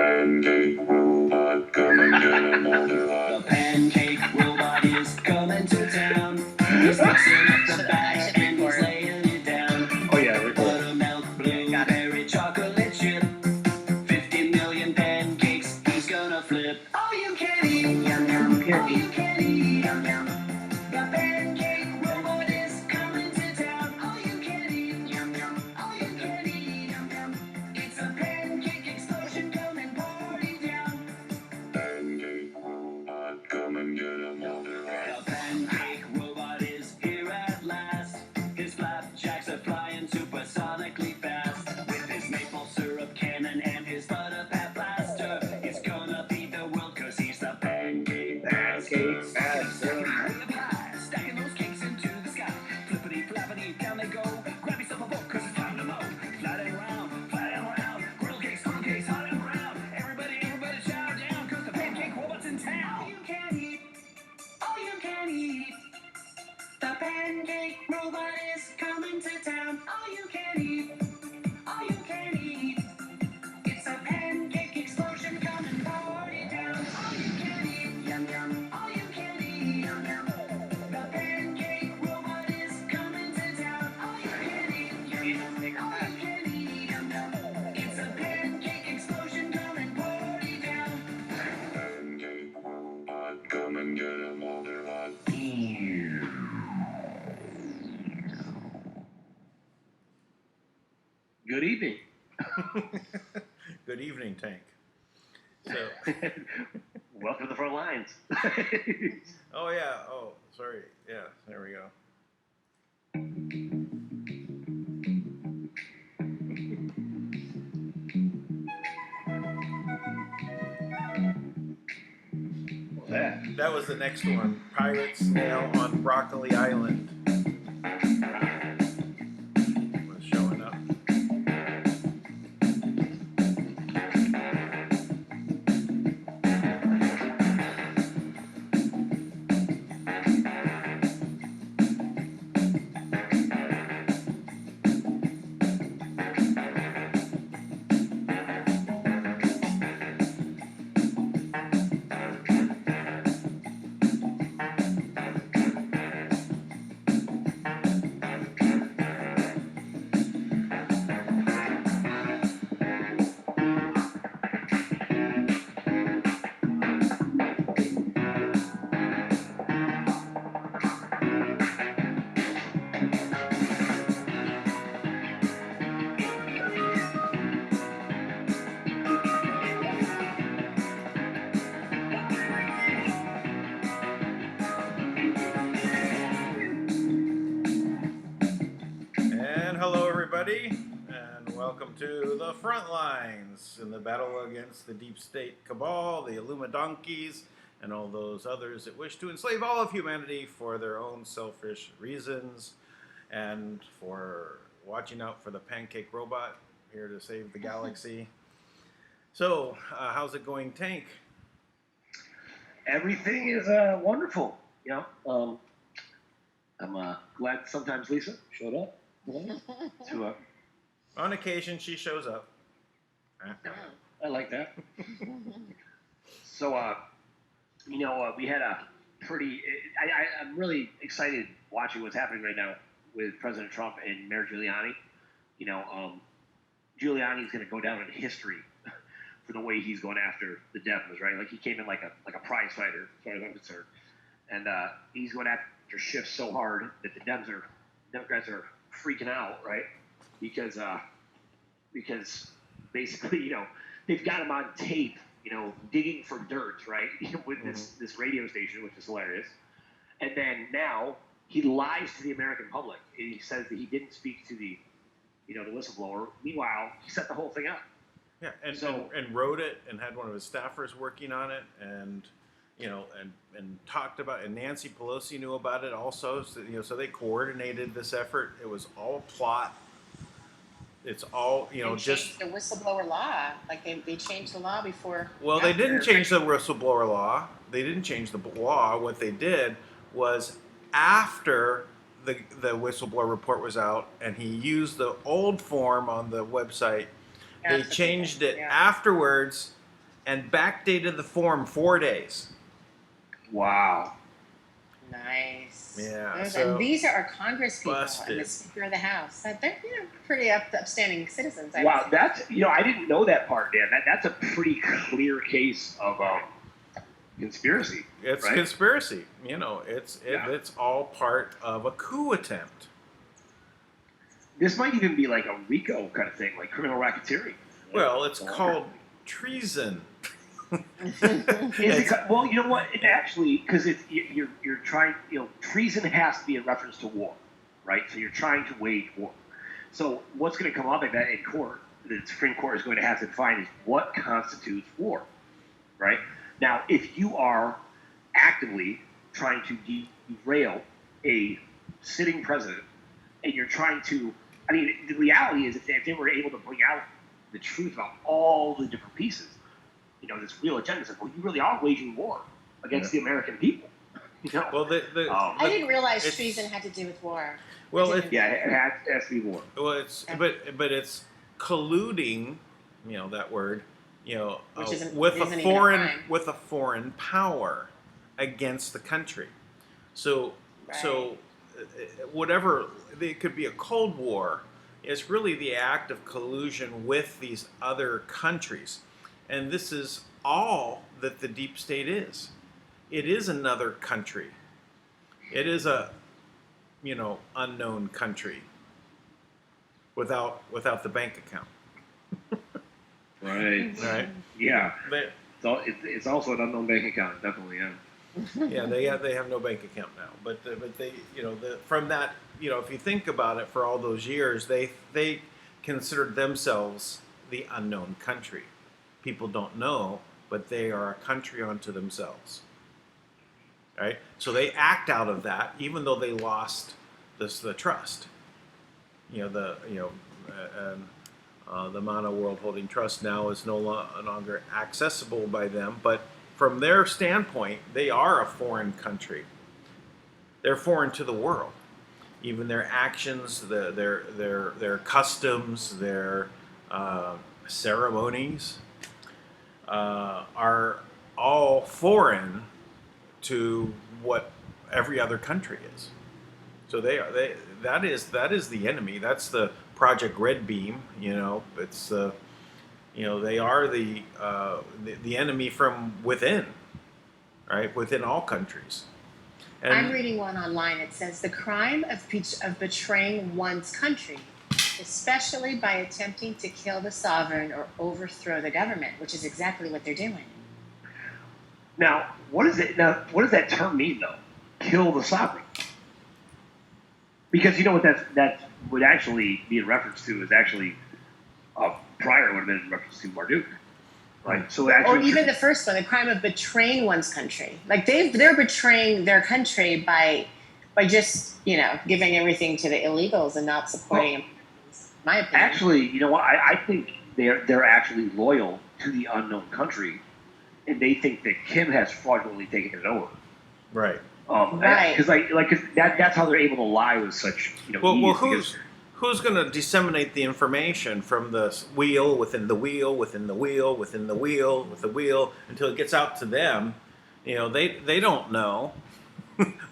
Pancake robot, come and get a molder The pancake robot is coming to town. He's mixing up the batch and he's laying it down. Oh yeah, record. Buttermilk, blueberry, chocolate chip. 50 million pancakes he's gonna flip. All you can eat, yum yum. All you can eat, yum yum. The pancake robot is coming to town. All you can eat, yum yum. All you can eat, yum yum. It's a pancake explosion, come and party down. Pancake robot, come and get a molder The pancake robot is here at last. His flapjacks are flying supersonically fast. With his maple syrup cannon and his butter pat blaster, it's gonna beat the world 'cause he's the pancake master. Stacking those cakes into the sky. Flippity flappity, down they go. Grab yourself a book 'cause it's time to mow. Flat and round, griddle cakes, hot and brown. Everybody shout down 'cause the pancake robot's in town. All you can eat. All you can eat. The pancake robot is coming to town. All you can eat. All you can eat. It's a pancake explosion. Come and party down. All you can eat. Yum yum. All you can eat. Yum yum. The pancake robot is coming to town. All you can eat. Yum yum. All you can eat. Yum yum. It's a pancake explosion. Come and party down. Pancake robot, come and get a molder lot. Good evening. Good evening, Tank. So, Welcome to the front lines. oh yeah, oh sorry, yeah, there we go. What's that? That was the next one. Pirate snail on Broccoli Island was showing up. And hello, everybody, and welcome to the front lines in the battle against the deep state cabal, the Illuminonkeys, and all those others that wish to enslave all of humanity for their own selfish reasons, and for watching out for the pancake robot here to save the galaxy. So, how's it going, Tank? Everything is wonderful. You know, I'm glad sometimes Lisa showed up. To On occasion, she shows up. I like that. So, we had a pretty. I'm really excited watching what's happening right now with President Trump and Mayor Giuliani. Giuliani's going to go down in history for the way he's going after the Dems, right? Like he came in like a prize fighter, as far as I'm concerned, and he's going after Schiff so hard that the Democrats are freaking out, right? Because basically, they've got him on tape, digging for dirt, right, with this radio station, which is hilarious. And then now he lies to the American public, and he says that he didn't speak to the whistleblower. Meanwhile, he set the whole thing up. Yeah, and wrote it, and had one of his staffers working on it, and and talked about, and Nancy Pelosi knew about it also. So they coordinated this effort. It was all plot. It's all just the whistleblower law. Like they changed the law before. Well, they didn't change the whistleblower law. They didn't change the law. What they did was after the whistleblower report was out, and he used the old form on the website. They changed it afterwards and backdated the form 4 days. Wow. Nice. Yeah, Those- so and these are our Congress people busted. and the Speaker of the House. They're pretty upstanding citizens. I would Wow, say. that's I didn't know that part, Dan. That's a pretty clear case of conspiracy. It's right? conspiracy. It's Yeah. it's all part of a coup attempt. This might even be like a RICO kind of thing, like criminal racketeering. Well, it's called treason. Well, you know what? It actually, because you're trying, treason has to be in reference to war, right? So you're trying to wage war. So what's going to come up in court, the Supreme Court is going to have to define is what constitutes war, right? Now, if you are actively trying to derail a sitting president, and you're trying to, the reality is if they were able to bring out the truth about all the different pieces, this real agenda says, well, you really are waging war against the American people. Well, I didn't realize treason had to do with war. well, It it has to be war. well, it's but it's colluding, that word, Which isn't with even a a foreign crime. power against the country. So Right. Whatever, it could be a Cold War. It's really the act of collusion with these other countries. And this is all that the deep state is. It is another country. It is a, unknown country without the bank account. Right. Right? Yeah. They, It's also an unknown bank account, definitely, yeah. yeah, they have no bank account now. But they, from that, if you think about it, for all those years, they considered themselves the unknown country. People don't know, but they are a country unto themselves. Right? So they act out of that, even though they lost the trust. The Mana World Holding Trust now is no longer accessible by them, but from their standpoint, they are a foreign country. They're foreign to the world. Even their actions, their customs, their ceremonies are all foreign to what every other country is. So that is the enemy. That's the Project Red Beam. It's they are the enemy from within, right? Within all countries. And I'm reading one online. It says the crime of betraying one's country, especially by attempting to kill the sovereign or overthrow the government, which is exactly what they're doing. Now, what does that term mean, though? Kill the sovereign. Because what that would actually be in reference to is actually prior would have been in reference to Marduk. Right? So actually, Or even the first one, the crime of betraying one's country. Like they're betraying their country by just giving everything to the illegals and not supporting them. My opinion. Actually, you know what? I think they're actually loyal to the unknown country, and they think that Kim has fraudulently taken it over. right. Right. Because that's how they're able to lie with such ease. Who's going to disseminate the information from the wheel within the wheel within the wheel within the wheel with the wheel until it gets out to them? They don't know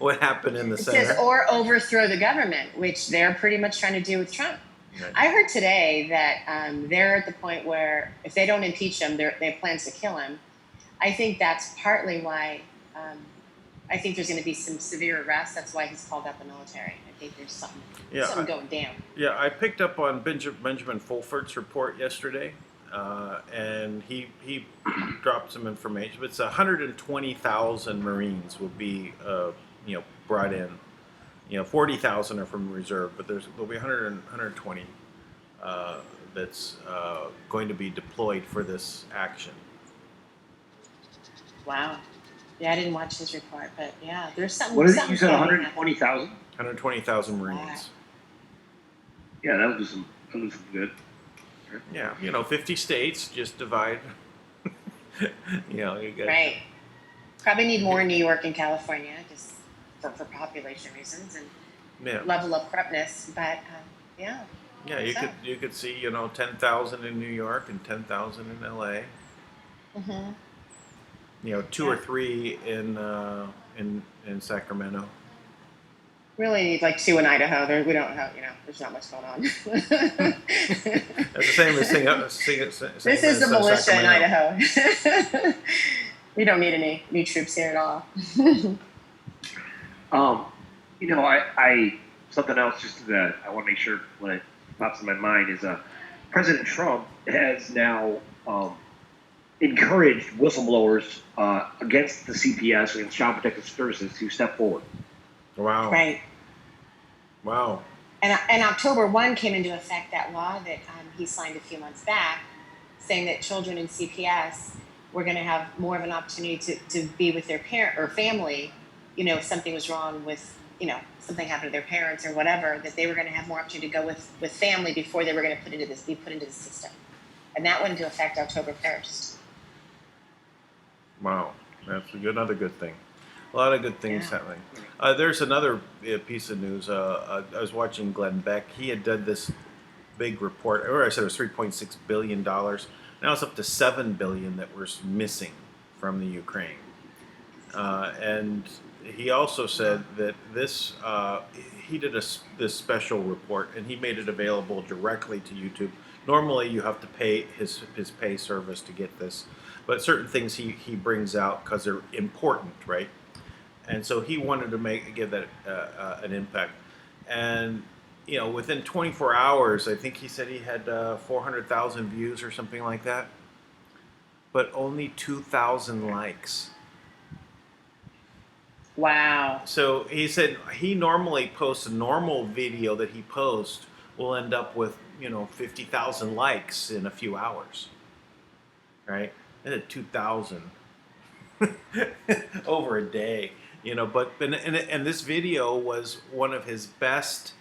what happened in the It center. says or overthrow the government, which they're pretty much trying to do with Trump. Right. I heard today that they're at the point where if they don't impeach him, they have plans to kill him. I think that's partly why. I think there's going to be some severe arrests. That's why he's called out the military. I think there's something going down. Yeah, I picked up on Benjamin Fulford's report yesterday, and he dropped some information. It's 120,000 Marines will be brought in. 40,000 are from reserve, but there'll be 120 that's going to be deployed for this action. Wow. Yeah, I didn't watch his report, but yeah, there's something. What is it? You something's said going on. 120,000? 120,000 Marines. Yeah, that was some good. Yeah, 50 states, just divide. You got Right. Probably need more in New York and California, just for population reasons and level of corruptness. But yeah. Yeah, you could see 10,000 in New York and 10,000 in LA. Mm-hmm. You know, two or three in Sacramento. Really need like 2 in Idaho. We don't have, there's not much going on. That's the same as This is the militia in Idaho. We don't need any new troops here at all. I something else just that I want to make sure when it pops in my mind is President Trump has now encouraged whistleblowers against the CPS, against Child Protective Services, to step forward. Wow. Right. Wow. And October 1 came into effect that law that he signed a few months back, saying that children in CPS were going to have more of an opportunity to be with their parent or family, if something was wrong with, something happened to their parents or whatever, that they were going to have more opportunity to go with family before they were going to be put into the system. And that went into effect October 1st. Wow. That's another good thing. A lot of good things happening. There's another piece of news. I was watching Glenn Beck. He had done this big report. Or I said it was $3.6 billion. Now it's up to $7 billion that we're missing from the Ukraine. And he also said that this, he did this special report, and he made it available directly to YouTube. Normally, you have to pay his pay service to get this, but certain things he brings out because they're important, right? And so he wanted to give that an impact. And within 24 hours, I think he said he had 400,000 views or something like that, but only 2,000 likes. Wow. So he said he normally posts a normal video that he posts will end up with 50,000 likes in a few hours, right? And at 2,000 over a day, But and this video was one of his best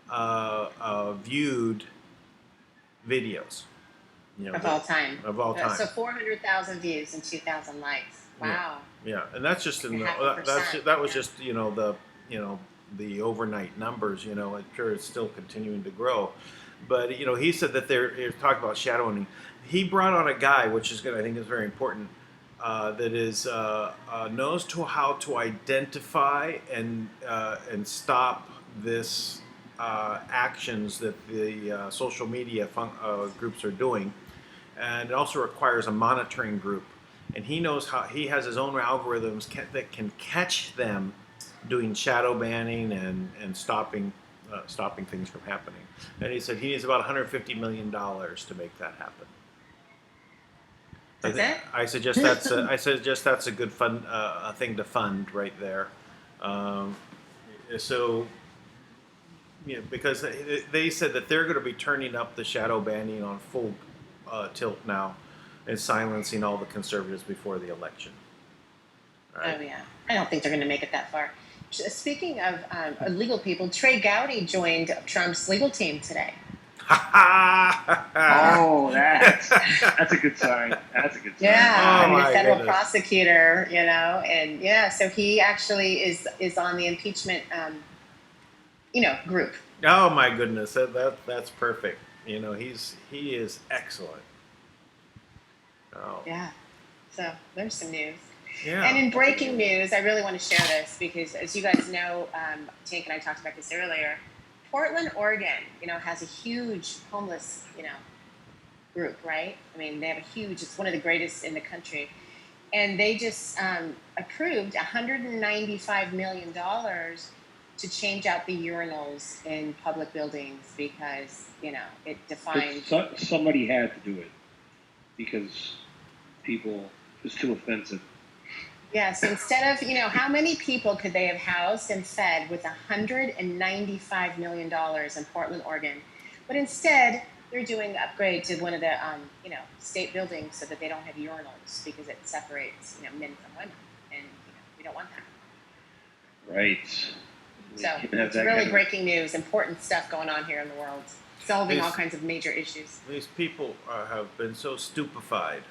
viewed videos, of all time. Of all time. So 400,000 views and 2,000 likes. Wow. Yeah, and that's just in that was just the overnight numbers. I'm sure it's still continuing to grow, but he said that they're talking about shadowing. He brought on a guy, which is good. I think is very important. That is knows how to identify and stop this actions that the social media groups are doing, and it also requires a monitoring group. And he knows how he has his own algorithms that can catch them doing shadow banning and stopping things from happening. And he said he needs about $150 million to make that happen. That's it? I suggest that's a good fund a thing to fund right there. Because they said that they're going to be turning up the shadow banning on full tilt now, and silencing all the conservatives before the election. Right? Oh yeah, I don't think they're going to make it that far. Speaking of legal people, Trey Gowdy joined Trump's legal team today. Oh, that's a good sign. That's a good sign. Yeah, Oh, and the federal goodness. prosecutor, and so he actually is on the impeachment, group. Oh my goodness, that's perfect. He is excellent. Oh. Yeah, so there's some news. Yeah. And in breaking news, I really want to share this because, as you guys know, Tank and I talked about this earlier. Portland, Oregon, has a huge homeless, group, right? I mean, they have it's one of the greatest in the country. And they just approved $195 million to change out the urinals in public buildings because, it defines... Somebody had to do it because it was too offensive. Yeah, so instead of, how many people could they have housed and fed with $195 million in Portland, Oregon? But instead, they're doing an upgrade to one of the, state buildings so that they don't have urinals because it separates, men from women. And, we don't want that. Right. So it's really breaking news, important stuff going on here in the world, solving all kinds of major issues. These people have been so stupefied.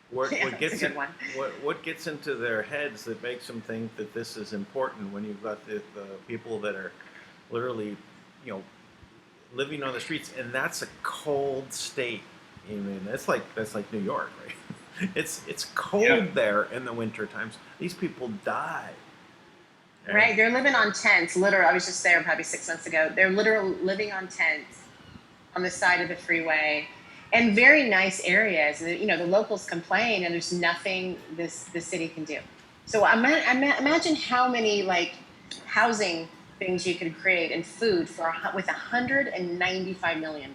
What gets into their heads that makes them think that this is important when you've got the people that are literally, living on the streets, and that's a cold state. I mean, that's like New York, right? It's cold there in the winter times. These people die. Right, they're living on tents. Literally, I was just there probably 6 months ago. They're literally living on tents on the side of the freeway, and very nice areas. And you know, the locals complain, and there's nothing the city can do. So imagine how many like housing things you could create and food for with $195 million.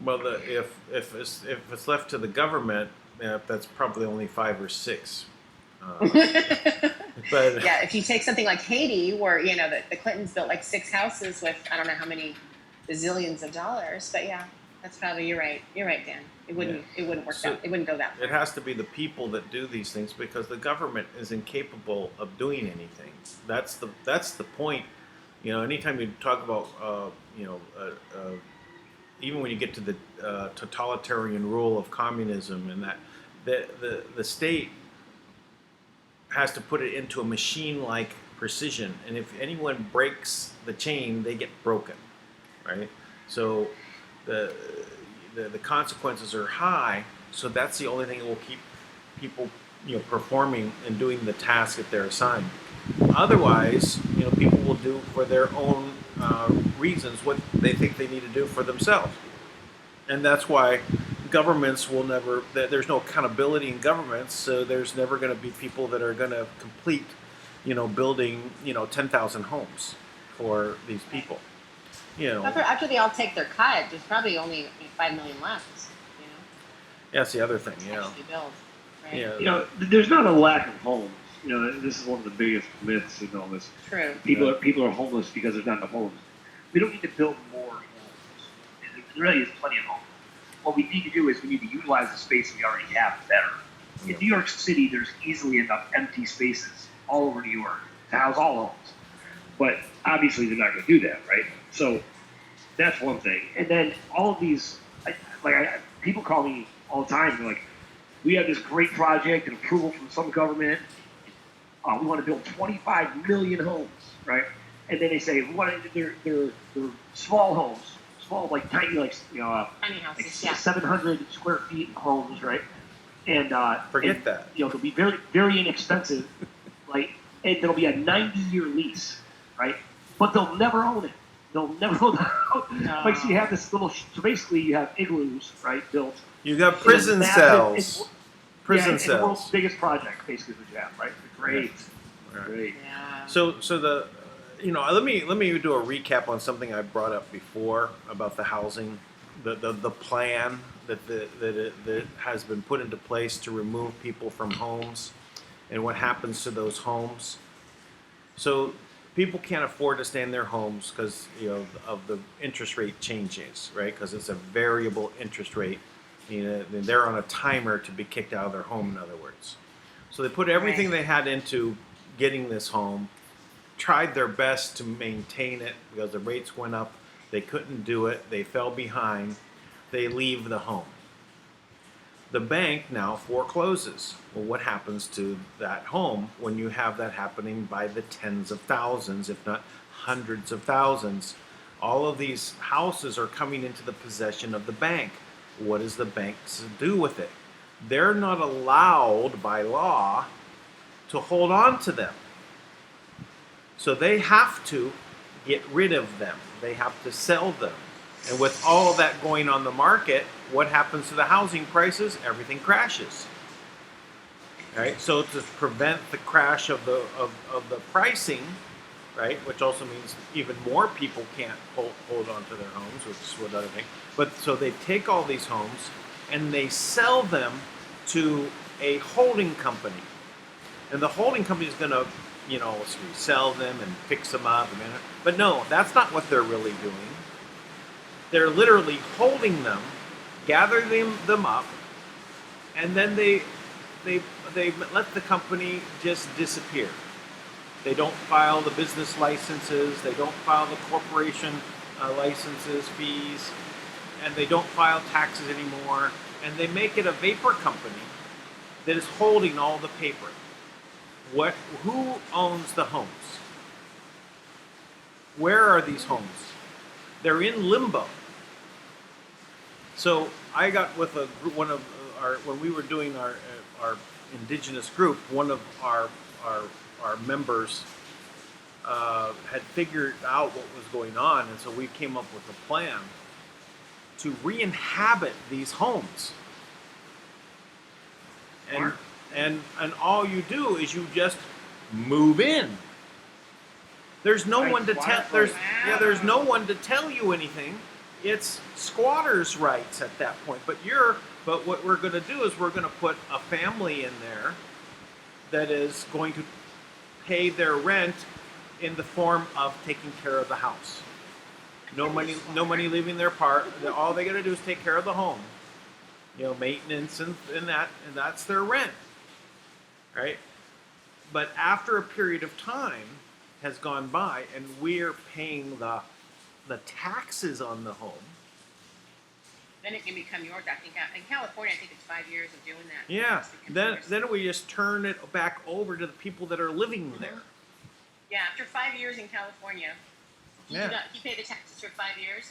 Well, if it's left to the government, that's probably only 5 or 6. But yeah, if you take something like Haiti, where you know the Clintons built like 6 houses with I don't know how many bazillions of dollars, but yeah, that's probably you're right, Dan. It wouldn't work out. It wouldn't go that far. It has to be the people that do these things because the government is incapable of doing anything. That's the point. You know, anytime you talk about even when you get to the totalitarian rule of communism and that the state has to put it into a machine-like precision, and if anyone breaks the chain, they get broken, right? So the consequences are high. So that's the only thing that will keep people, performing and doing the task that they're assigned. Otherwise, people will do for their own reasons what they think they need to do for themselves, and that's why governments will never. There's no accountability in governments, so there's never going to be people that are going to complete, building 10,000 homes for these people. After they all take their cut, there's probably only 5 million left. That's the other thing. Build, right? Yeah. There's not a lack of homes. This is one of the biggest myths in all this. True. People are homeless because there's not enough homes. We don't need to build more homes. There really is plenty of homes. What we need to do is we need to utilize the space we already have better. In New York City, there's easily enough empty spaces all over New York to house all homes. But obviously they're not going to do that, right? So that's one thing. And then all of these, people call me all the time. They're like, we have this great project and approval from some government. We want to build 25 million homes, right? And then they say, they're small homes. Small, like tiny, tiny houses, yeah. 700 square feet homes, right? And forget that. They'll be very, very inexpensive, and there'll be a 90-year lease, right? But they'll never own it. They'll never own it. No. So you have this little. So basically, you have igloos, right? Built. You got prison cells. Prison cells. It's the world's biggest project, basically, what you have, right? Great. Right. Great. Yeah. So the. Let me do a recap on something I brought up before about the housing, the plan that has been put into place to remove people from homes, and what happens to those homes. So people can't afford to stay in their homes because of the interest rate changes, right? Because it's a variable interest rate. They're on a timer to be kicked out of their home. In other words, so they put everything they had into getting this home. Tried their best to maintain it because the rates went up. They couldn't do it. They fell behind. They leave the home. The bank now forecloses. Well, what happens to that home when you have that happening by the tens of thousands, if not hundreds of thousands? All of these houses are coming into the possession of the bank. What does the bank do with it? They're not allowed by law to hold on to them. So they have to get rid of them. They have to sell them. And with all of that going on the market, what happens to the housing prices? Everything crashes. Right? So to prevent the crash of the pricing, right, which also means even more people can't hold on to their homes, which is another thing. But so they take all these homes and they sell them to a holding company. And the holding company is going to sell them and fix them up. But no, that's not what they're really doing. They're literally holding them, gathering them up, and then they let the company just disappear. They don't file the business licenses, they don't file the corporation licenses, fees, and they don't file taxes anymore, and they make it a vapor company that is holding all the paper. Who owns the homes? Where are these homes? They're in limbo. So I got with one of our when we were doing our indigenous group, one of our members had figured out what was going on, and so we came up with a plan to re-inhabit these homes. And all you do is you just move in. There's no one to tell. There's no one to tell you anything. It's squatters' rights at that point. But what we're going to do is we're going to put a family in there that is going to pay their rent in the form of taking care of the house. No money leaving their part. All they got to do is take care of the home. Maintenance and that's their rent, right? But after a period of time has gone by and we're paying the taxes on the home, then it can become yours. I think in California, I think it's 5 years of doing that. Yeah. Then we just turn it back over to the people that are living there. Yeah, after 5 years in California, if you pay the taxes for 5 years,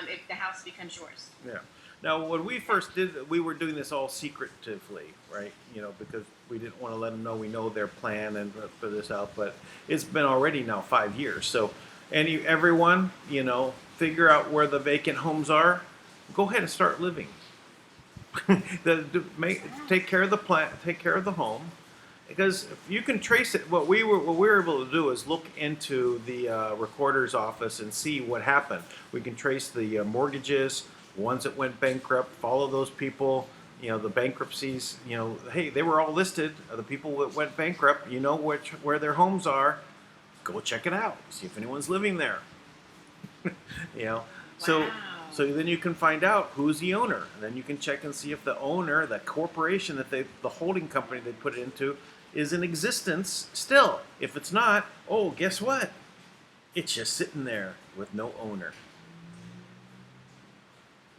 if the house becomes yours. Yeah. Now, when we first did, we were doing this all secretively, right? Because we didn't want to let them know we know their plan and put this out. But it's been already now 5 years. So, everyone, figure out where the vacant homes are. Go ahead and start living. Take care of the plant. Take care of the home, because if you can trace it. What we were able to do is look into the recorder's office and see what happened. We can trace the mortgages. Ones that went bankrupt, follow those people, the bankruptcies, hey, they were all listed. The people that went bankrupt, where their homes are. Go check it out. See if anyone's living there. So then you can find out who's the owner. And then you can check and see if the owner, the corporation that the holding company they put it into, is in existence still. If it's not, guess what? It's just sitting there with no owner.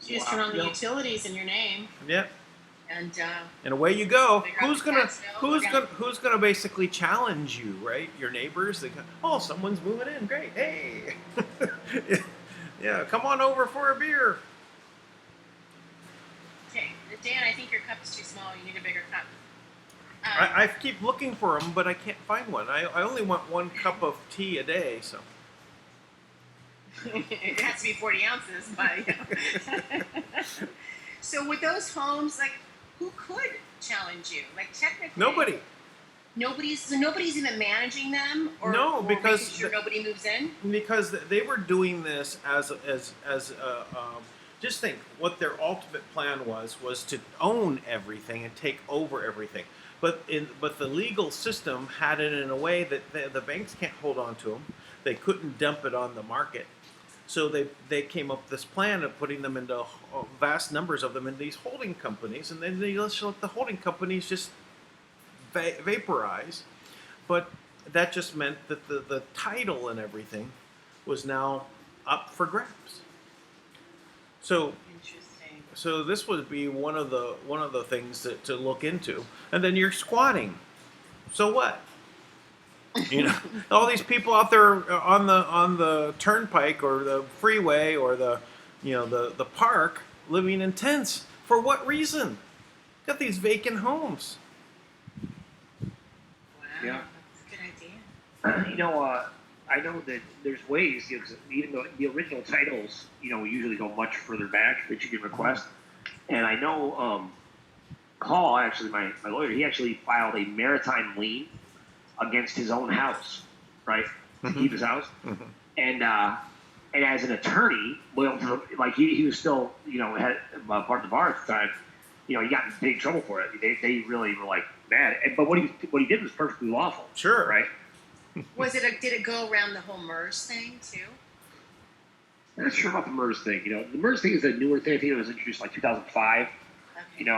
You just turn on the utilities in your name. Yep. And away you go. Who's gonna basically challenge you, right? Your neighbors. They go, someone's moving in. Great. Hey. Yeah. Come on over for a beer. Okay, Dan. I think your cup is too small. You need a bigger cup. I keep looking for them, but I can't find one. I only want 1 cup of tea a day, so. It has to be 40 ounces, but So with those homes, who could challenge you? Technically, nobody. Nobody's even managing them, or because making sure nobody moves in. Because they were doing this as just think what their ultimate plan was to own everything and take over everything. But the legal system had it in a way that the banks can't hold on to them. They couldn't dump it on the market. So they came up with this plan of putting them into vast numbers of them in these holding companies, and then they just let the holding companies just vaporize. But that just meant that the title and everything was now up for grabs. So Interesting. So this would be one of the things to look into. And then you're squatting. So what? All these people out there on the turnpike or the freeway or the park living in tents. For what reason? Got these vacant homes. Wow, Yeah. that's a good idea. I know that there's ways, because even though the original titles, usually go much further back that you can request. And I know Paul, actually, my lawyer, he actually filed a maritime lien against his own house, right? To keep his house. Mm-hmm. And as an attorney, he was still, had part of the bar at the time. He got in big trouble for it. They really were mad. But what he did was perfectly lawful. Sure. Right? Did it go around the whole MERS thing too? I'm not sure about the MERS thing. The MERS thing is a newer thing. I think it was introduced 2005. Okay.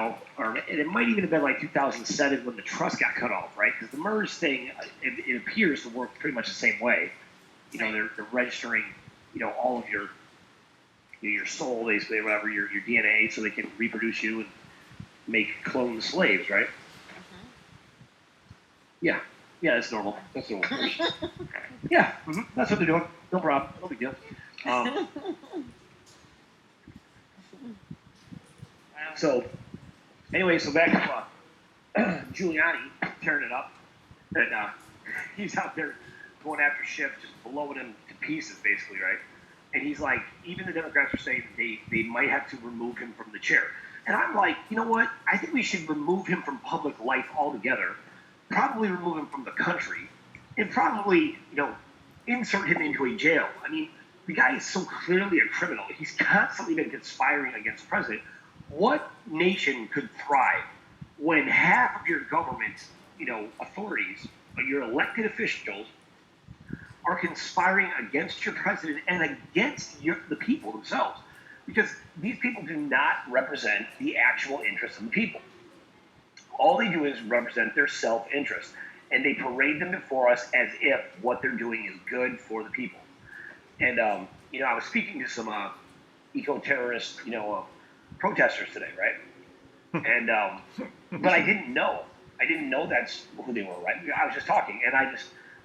And it might even have been 2007 when the trust got cut off, right? Because the MERS thing, it appears to work pretty much the same way. They're registering, all of your soul, basically, whatever, your DNA, so they can reproduce you and make clone slaves, right? Mm-hmm. Yeah, that's normal. That's normal. Yeah, that's what they're doing. No problem. No big deal. Wow. So, anyway, so back Giuliani tearing it up, and he's out there going after Schiff, just blowing him to pieces, basically, right? And he's like, even the Democrats are saying that they might have to remove him from the chair. And I'm like, you know what? I think we should remove him from public life altogether, probably remove him from the country, and probably, insert him into a jail. I mean, the guy is so clearly a criminal. He's constantly been conspiring against the president. What nation could thrive when half of your government, authorities, your elected officials, are conspiring against your president and against the people themselves? Because these people do not represent the actual interests of the people. All they do is represent their self-interest, and they parade them before us as if what they're doing is good for the people. And I was speaking to some eco-terrorist, protesters today, right? And but I didn't know that's who they were, right? I was just talking, and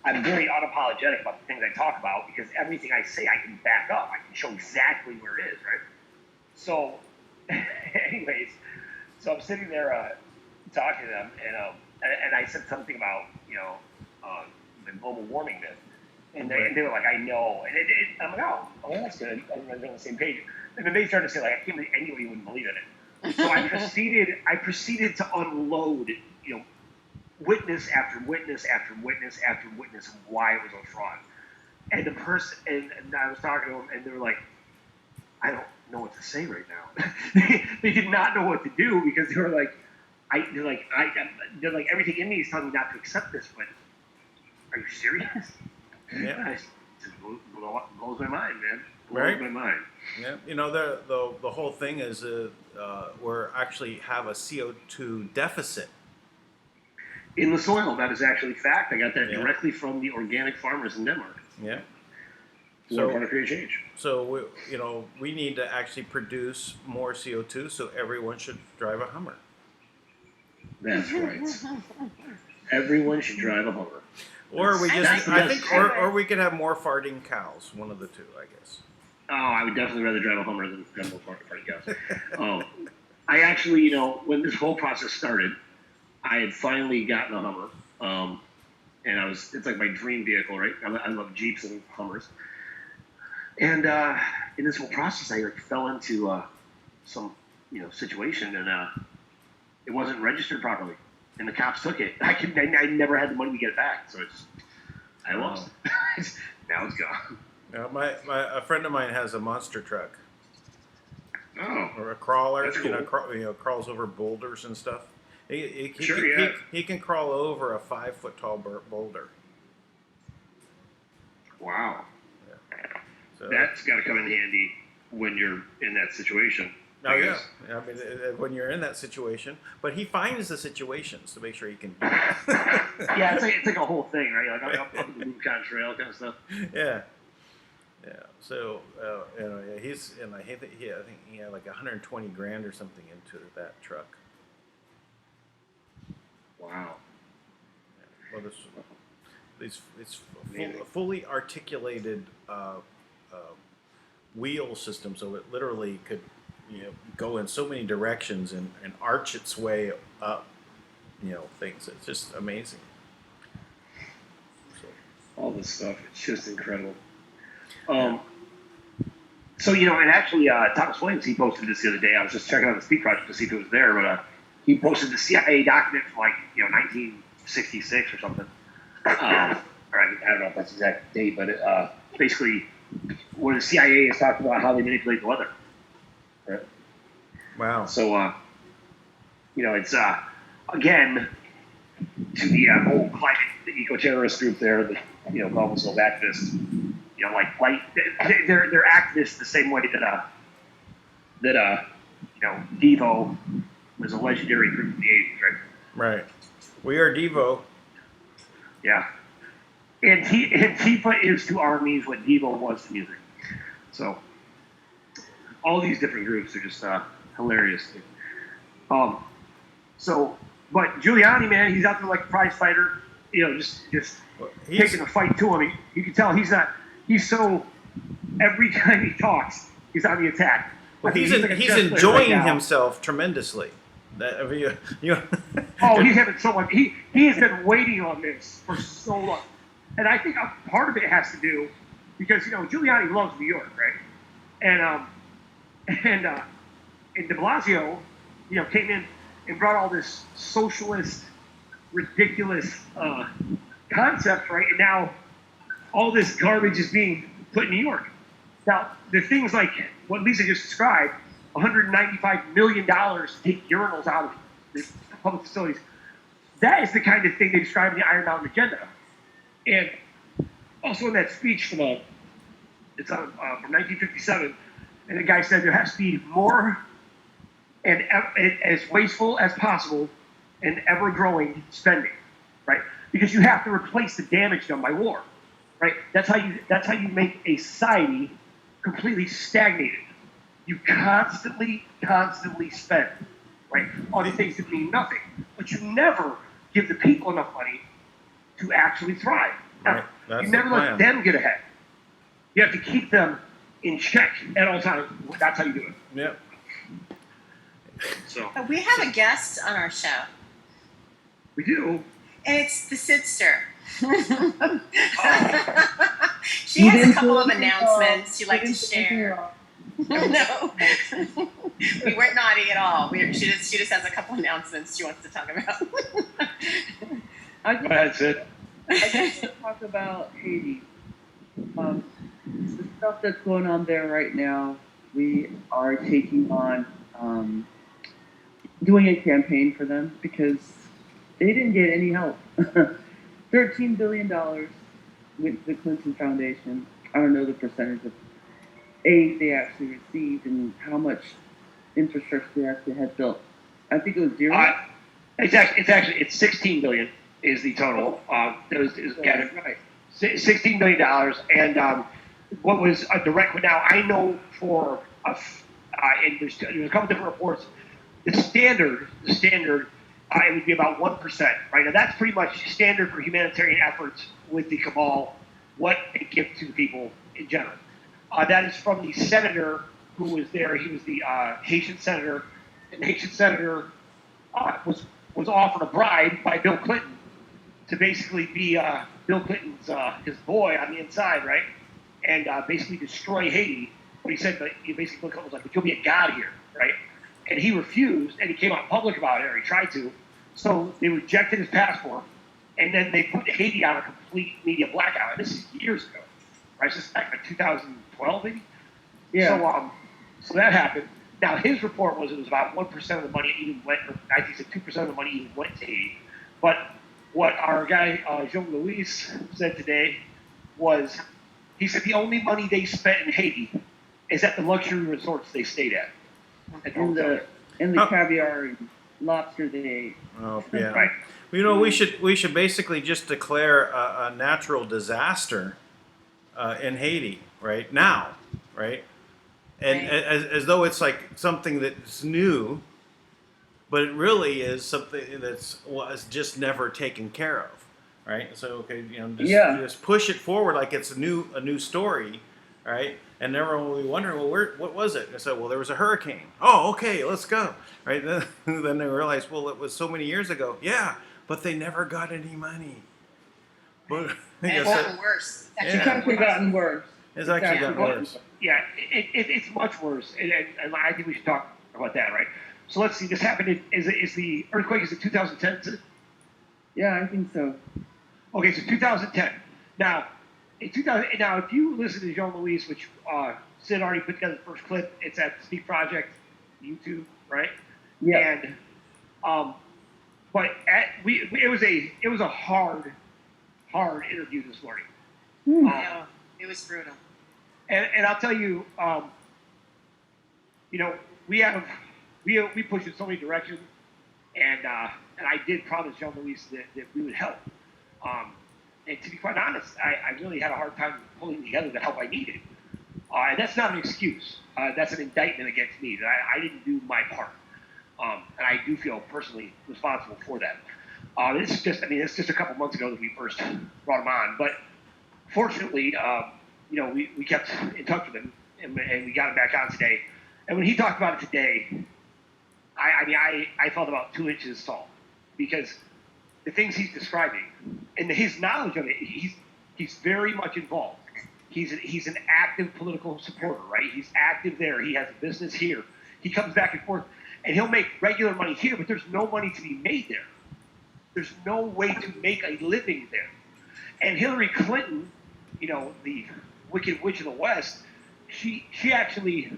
I'm very unapologetic about the things I talk about, because everything I say I can back up. I can show exactly where it is, right? So, anyways, so I'm sitting there talking to them, and I said something about the global warming myth, and they were like, I know, and I'm like, oh, that's good. I'm on the same page. And then they started to say, like, I can't believe anybody wouldn't believe in it. So I proceeded to unload, witness after witness after witness after witness of why it was a fraud. And the person, and I was talking to them, and they were like, I don't know what to say right now. They did not know what to do, because they were like, they're like, everything in me is telling me not to accept this, but are you serious? Yeah. It just blows my mind, man. Right. Blows my mind. Yeah. The whole thing is we're actually have a CO2 deficit In the soil. That is actually fact. I got that directly from the organic farmers in Denmark. Yeah. So we're going to create change. So we need to actually produce more CO2, so everyone should drive a Hummer. That's right. Everyone should drive a Hummer. Or we just, I think, or we could have more farting cows. One of the two, I guess. Oh, I would definitely rather drive a Hummer than more farting cows. I actually, when this whole process started, I had finally gotten a Hummer, and it's like my dream vehicle, right? I love Jeeps and Hummers. And in this whole process, I fell into some, situation, and it wasn't registered properly, and the cops took it. I never had the money to get it back, so I lost. Now it's gone. A friend of mine has a monster truck. Oh, Or a crawler, that's cool. crawls over boulders and stuff. He can crawl over a 5-foot tall boulder. Wow. Yeah. So, That's got to come in handy when you're in that situation. oh yeah, I mean, when you're in that situation, but he finds the situations to make sure he can do it. Yeah, it's like a whole thing, right? Like up the Rubicon Trail kind of stuff. Yeah. So he's and I think he had like 120 grand or something into that truck. Wow. Well, it's a fully articulated wheel system, so it literally could go in so many directions and arch its way up. Things. It's just amazing. So. All this stuff, it's just incredible. So and actually, Thomas Williams, he posted this the other day. I was just checking out the Speed Project to see if it was there, but he posted the CIA document from 1966 or something. Or I don't know if that's the exact date, but basically, where the CIA is talking about how they manipulate the weather. Right? Wow. So, it's again to the whole climate, the eco-terrorist group there, the call themselves activists. They're activists the same way that Devo was a legendary group in the 80s, right? Right. We are Devo. Yeah. Antifa is to armies what Devo was to music. So all these different groups are just hilarious. But Giuliani, man, he's out there like a prize fighter, just taking a fight to him. You can tell he's so, every time he talks, he's on the attack. Well, he's enjoying himself tremendously. That, I mean, you Oh, he's having so much. He has been waiting on this for so long, and I think part of it has to do because Giuliani loves New York, right? And De Blasio, came in and brought all this socialist, ridiculous concepts, right? And now all this garbage is being put in New York. Now, the things like what Lisa just described, $195 million to take urinals out of the public facilities, that is the kind of thing they describe in the Iron Mountain Agenda. And also in that speech from 1957, and the guy said there has to be more and as wasteful as possible and ever-growing spending, right? Because you have to replace the damage done by war, right? That's how you make a society completely stagnated. You constantly spend, right, on things that mean nothing, but you never give the people enough money to actually thrive. Right. That's You never the let them get ahead. You have to keep them in check at all times. That's how you do it. Yep. So We have a guest on our show, we do. and it's the Sidster. She You has a didn't couple do of anything announcements she'd wrong. like You to didn't do anything share. wrong. No, we weren't naughty at all. She just has a couple announcements she wants to talk about. I Go just, ahead, Sid. I just want to talk about Haiti. The stuff that's going on there right now, we are taking on, doing a campaign for them because they didn't get any help. $13 billion went to the Clinton Foundation. I don't know the percentage of aid they actually received and how much infrastructure they actually had built. I think it was zero. It's 16 billion is the total. Right. $16 billion, and what was a direct. Now I know for and there's a couple different reports. The standard, it would be about 1%. Right now, that's pretty much standard for humanitarian efforts with the cabal. What they give to people in general. That is from the senator who was there. He was the Haitian senator, and the Haitian senator was offered a bribe by Bill Clinton to basically be Bill Clinton's his boy on the inside, right? And basically destroy Haiti. But he said, Bill Clinton was like, "But you'll be a god here, right?" And he refused, and he came out public about it, or he tried to. So they rejected his passport, and then they put Haiti on a complete media blackout. And this is years ago, right? This is back in 2012, maybe. Yeah. So that happened. Now his report was it was about 1% of the money even went, or I think he said 2% of the money even went to Haiti. But what our guy Jean Louis said today was, he said the only money they spent in Haiti is at the luxury resorts they stayed at. And the caviar and lobster they ate. Oh, yeah. Right. Well, we should basically just declare a natural disaster in Haiti right now, right? And Right. as though it's like something that's new, but it really is something was just never taken care of, right? So just push it forward like it's a new story, right? And everyone will be wondering, well, what was it? And so, well, there was a hurricane. Oh, okay, let's go, right? Then they realize, well, it was so many years ago. Yeah, but they never got any money. But And it's gotten worse. It's It's actually actually gotten worse. It's actually gotten worse. Yeah, it's much worse, and I think we should talk about that, right? So let's see. This happened. Is the earthquake? Is it 2010? Yeah, I think so. Okay, so 2010. Now, if you listen to Jean Louis, which Sid already put together the first clip, it's at Speak Project, YouTube, right? Yeah. And but it was a hard interview this morning. No, it was brutal. And I'll tell you, we push in so many directions, and I did promise Jean Louis that we would help. And to be quite honest, I really had a hard time pulling together the help I needed. And that's not an excuse. That's an indictment against me that I didn't do my part. And I do feel personally responsible for that. It's just a couple months ago that we first brought him on, but fortunately, we kept in touch with him, and we got him back on today. And when he talked about it today, I I mean, I felt about 2 inches tall because the things he's describing and his knowledge of it, he's very much involved. He's an active political supporter, right? He's active there. He has a business here. He comes back and forth, and he'll make regular money here, but there's no money to be made there. There's no way to make a living there. And Hillary Clinton, you know, the wicked witch of the West, she actually,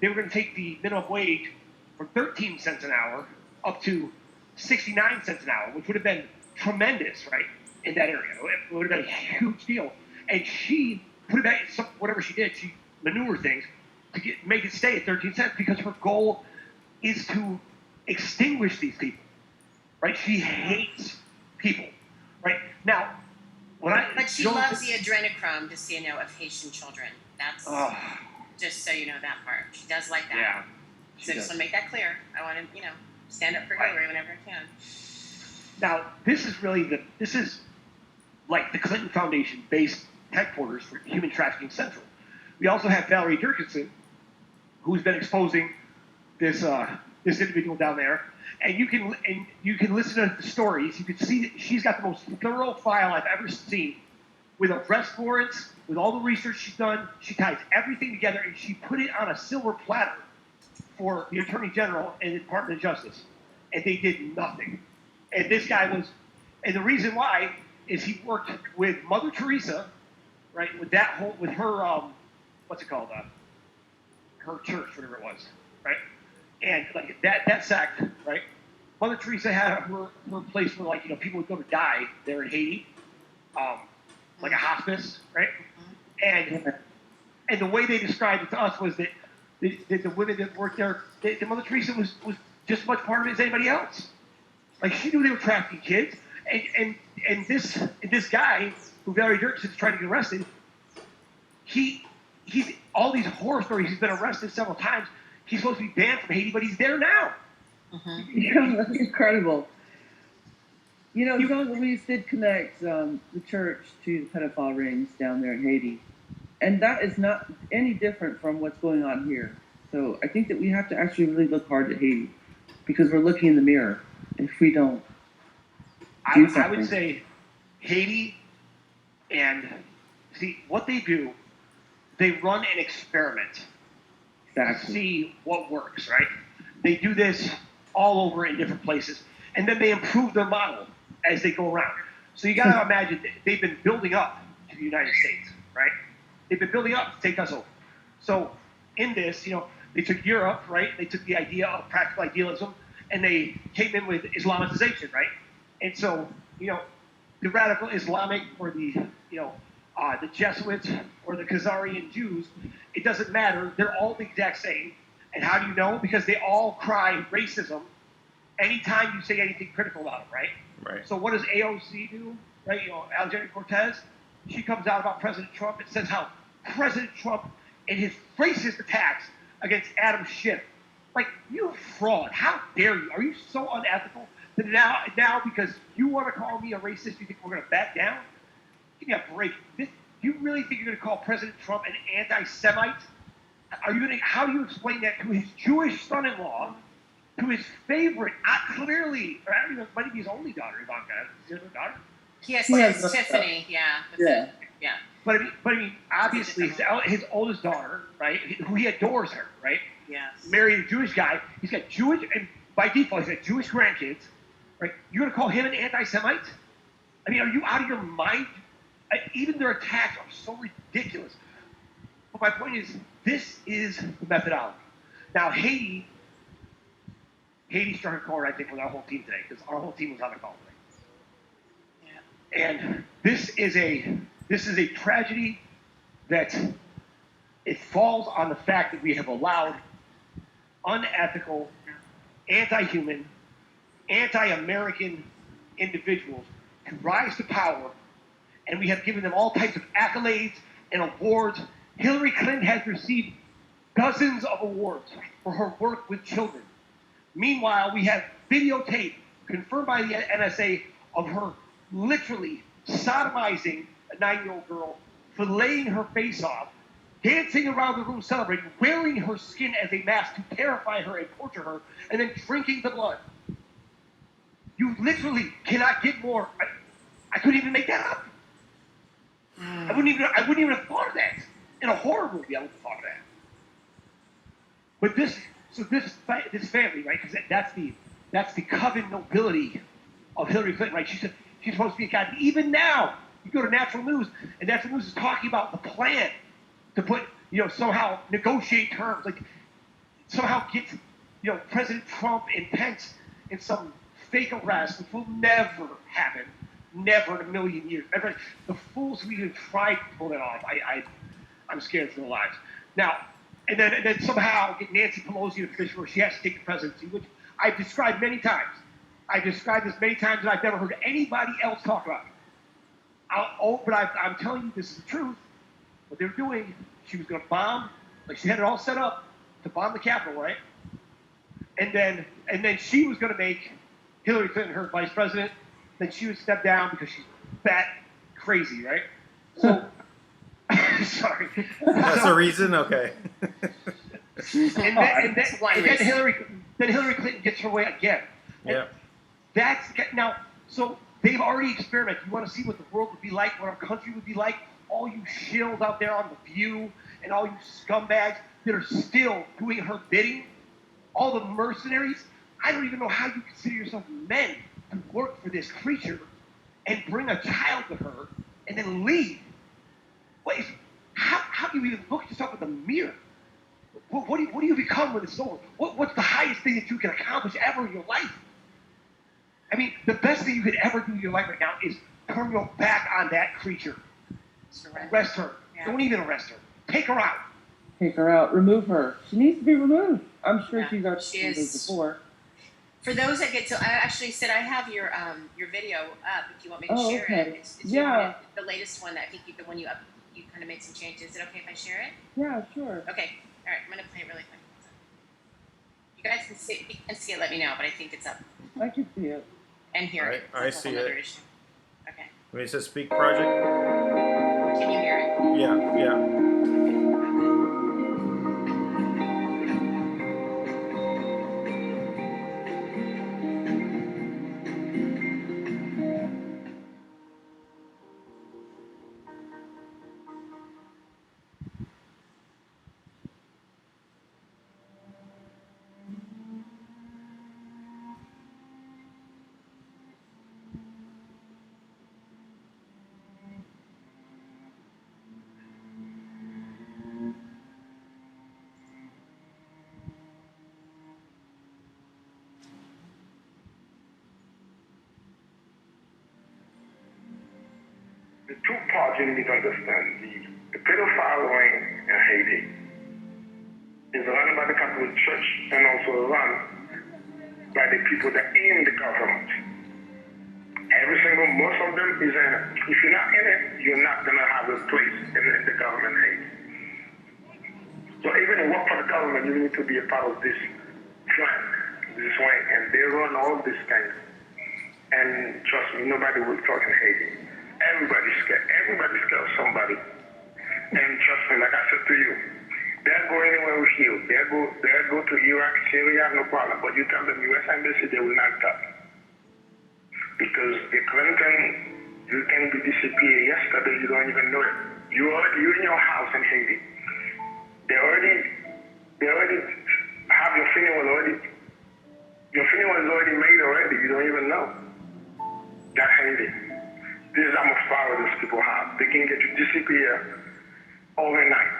they were going to take the minimum wage from 13 cents an hour up to 69 cents an hour, which would have been tremendous, right, in that area. It would have been a huge deal. And she put it back, whatever she did, she maneuvered things to make it stay at 13 cents because her goal is to extinguish these people, right? She hates people, right? Now, but she loves the adrenochrome, just so you know, of Haitian children. That's just so you know that part. She does like that. Yeah. So just want to make that clear. I want to, you know, stand up for Hillary whenever I can. Now, this is like the Clinton Foundation-based headquarters for Human Trafficking Central. We also have Valerie Durkison, who's been exposing this individual down there, and you can listen to the stories. You can see that she's got the most thorough file I've ever seen, with arrest warrants, with all the research she's done. She ties everything together, and she put it on a silver platter for the Attorney General and the Department of Justice, and they did nothing. And this guy was, and the reason why is he worked with Mother Teresa, right? With her, what's it called? Her church, whatever it was, right? And like that sect, right? Mother Teresa had her place where, like, you know, people would go to die there in Haiti, like a hospice, right? And the way they described it to us was that the women that worked there, the Mother Teresa was just as much part of it as anybody else. Like, she knew they were trafficking kids, and this guy who Valerie Durkison is trying to get arrested, he's all these horror stories. He's been arrested several times. He's supposed to be banned from Haiti, but he's there now. Yeah, that's incredible. You know, Jean Louise did connect the church to the pedophile rings down there in Haiti. And that is not any different from what's going on here. So I think that we have to actually really look hard at Haiti, because we're looking in the mirror. If we don't do something. I would say Haiti, and see what they do, they run an experiment to see what works, right? They do this all over in different places, and then they improve their model as they go around. So you got to imagine that they've been building up to the United States, right? They've been building up to take us over. So in this, you know, they took Europe, right? They took the idea of practical idealism, and they came in with Islamization, right? And so, you know, the radical Islamic, or the, you know, the Jesuits or the Khazarian Jews, it doesn't matter. They're all the exact same. And how do you know? Because they all cry racism anytime you say anything critical about them, right? Right. So what does AOC do? Right? You know, Alexandria Cortez, she comes out about President Trump and says how President Trump and his racist attacks against Adam Schiff. Like, you fraud. How dare you? Are you so unethical that now because you want to call me a racist, you think we're going to back down? Give me a break. Do you really think you're going to call President Trump an anti-Semite? How do you explain that to his Jewish son-in-law, to his favorite, clearly, or I don't even, it might be his only daughter, Ivanka? Is it her daughter? Yes, Tiffany, yeah. But I mean, obviously, his oldest daughter, right, who he adores her, right? Yes. Married a Jewish guy. He's got Jewish, and by default, he's got Jewish grandkids, right? You're going to call him an anti-Semite? I mean, are you out of your mind? Even their attacks are so ridiculous. But my point is, this is the methodology. Now, Haiti struck a chord, I think, with our whole team today, because our whole team was on the call today. Yeah. And this is a tragedy that it falls on the fact that we have allowed unethical, anti-human, anti-American individuals to rise to power, and we have given them all types of accolades and awards. Hillary Clinton has received dozens of awards for her work with children. Meanwhile, we have videotape confirmed by the NSA of her literally sodomizing a 9-year-old girl, filleting her face off, dancing around the room celebrating, wearing her skin as a mask to terrify her and torture her, and then drinking the blood. You literally cannot get more. I couldn't even make that up. I wouldn't even have thought of that. In a horror movie, I wouldn't have thought of that. But this family, right? Because that's the coven nobility of Hillary Clinton, right? She's supposed to be a god. Even now, you go to Natural News, and Natural News is talking about the plan to put, somehow negotiate terms, like somehow get, President Trump and Pence in some fake arrest, which will never happen, never in a million years. The fools who even tried to pull that off, I'm scared for their lives. Now, and then somehow get Nancy Pelosi in a position where she has to take the presidency, which I've described many times. I've described this many times, and I've never heard anybody else talk about it. But I'm telling you, this is the truth. What they're doing, she was going to bomb, like she had it all set up to bomb the Capitol, right? And then she was going to make Hillary Clinton her vice president. Then she would step down because she's bat crazy, right? So, sorry. That's the reason? Okay. and then Hillary Clinton gets her way again. Yeah. Now, so they've already experimented. You want to see what the world would be like, what our country would be like? All you shills out there on The View and all you scumbags that are still doing her bidding, all the mercenaries, I don't even know how you consider yourself men to work for this creature and bring a child to her and then leave. How do you even look at yourself in the mirror? What do you become when it's over? What's the highest thing that you can accomplish ever in your life? I mean, the best thing you could ever do in your life right now is turn your back on that creature. Arrest her. Yeah. Don't even arrest her. Take her out. Take her out. Remove her. She needs to be removed. I'm sure she's already she removed before. For those that get to, I actually said I have your video up. If you want me to share it, it's the latest one. I think the one you kind of made some changes. Is it okay if I share it? Yeah, sure. Okay. All right. I'm gonna play it really quick. You guys can see. If you can see it, let me know. But I think it's up. I can see it. And hear it. I see it. Issue. Okay. When it says speak project? Can you hear it? Yeah. The two parts you need to understand. The pedophile ring in Haiti is run by the Catholic Church and also run by the people that are in the government. Most of them is in it. If you're not in it, you're not going to have a place in the government Haiti. So even to work for the government, you need to be a part of this plan, this wing, and they run all these things. And trust me, nobody will talk in Haiti. Everybody's scared. Everybody's scared of somebody. And trust me, like I said to you, they'll go anywhere with you. They'll go to Iraq, Syria, no problem. But you tell them U.S. Embassy, they will not come. Because the Clinton, you can be disappeared yesterday, you don't even know it. You're in your house in Haiti. They already have your funeral already. Your funeral is already made already. You don't even know. That's Haiti. This is how much power those people have. They can get you disappear overnight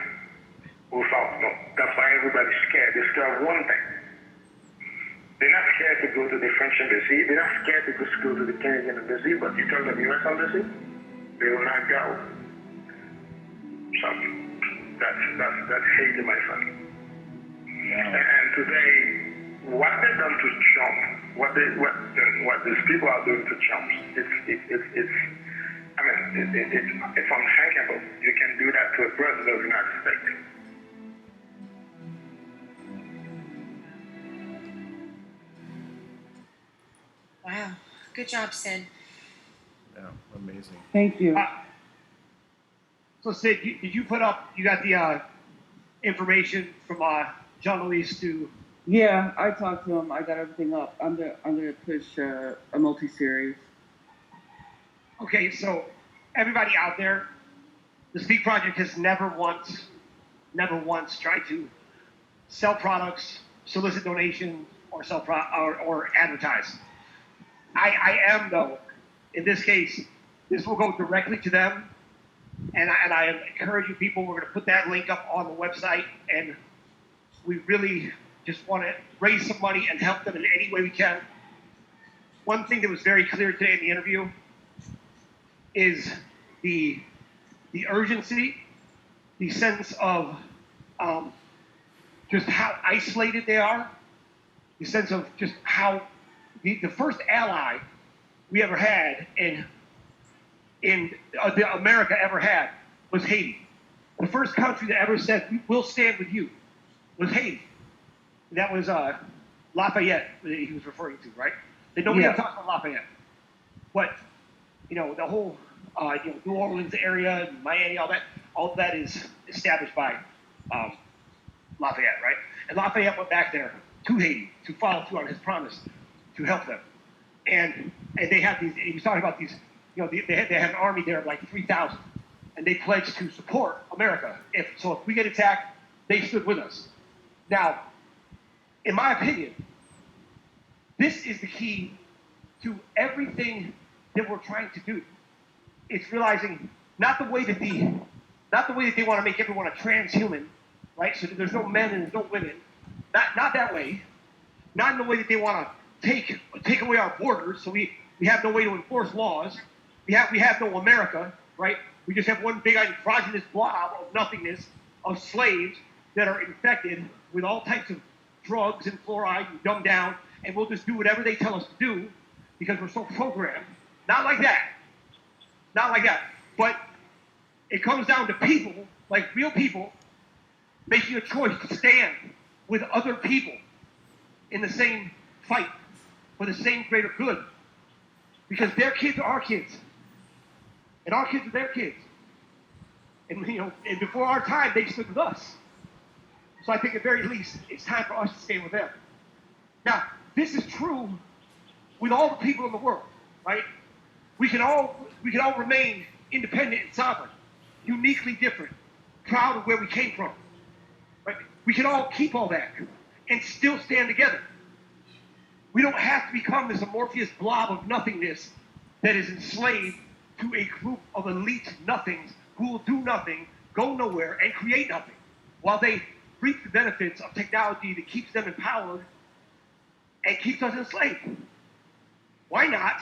without no. That's why everybody's scared. They're scared of one thing. They're not scared to go to the French embassy. They're not scared to just go to the Canadian embassy. But you tell them U.S. embassy, they will not go. So that's Haiti, my friend. Yeah. And today, what they've done to Trump, what these people are doing to Trump, it's unthinkable. You can do that to a president of the United States. Wow. Good job, Sid. Yeah, amazing. Thank you. So Sid, did you put up? You got the information from John Luis to? Yeah, I talked to him. I got everything up. I'm gonna push a multi-series. Okay, so everybody out there, the Speak Project has never once tried to sell products, solicit donations, or or advertise. I am though. In this case, this will go directly to them, and I encourage you people. We're going to put that link up on the website, and we really just want to raise some money and help them in any way we can. One thing that was very clear today in the interview is the urgency, the sense of just how isolated they are, the sense of just how the first ally we ever had in America ever had was Haiti. The first country that ever said, we'll stand with you, was Haiti. That was Lafayette that he was referring to, right? That nobody ever talks about Lafayette. But, the whole New Orleans area, Miami, all that is established by Lafayette, right? And Lafayette went back there to Haiti to follow through on his promise to help them. And they had these, he was talking about these, they had an army there of like 3,000. And they pledged to support America. If we get attacked, they stood with us. Now, in my opinion, this is the key to everything that we're trying to do. It's realizing not the way that they want to make everyone a transhuman, right? So that there's no men and there's no women. Not that way. Not in the way that they want to take away our borders, so we have no way to enforce laws. We have no America, right? We just have one big androgynous blob of nothingness of slaves that are infected with all types of drugs and fluoride and dumbed down, and we'll just do whatever they tell us to do because we're so programmed. Not like that. Not like that. But it comes down to people, like real people, making a choice to stand with other people in the same fight for the same greater good. Because their kids are our kids. And our kids are their kids. And and before our time, they stood with us. So I think at the very least, it's time for us to stand with them. Now, this is true with all the people in the world, right? We can all remain independent and sovereign, uniquely different, proud of where we came from. Right? We can all keep all that and still stand together. We don't have to become this amorphous blob of nothingness that is enslaved to a group of elite nothings who will do nothing, go nowhere, and create nothing, while they reap the benefits of technology that keeps them empowered and keeps us enslaved. Why not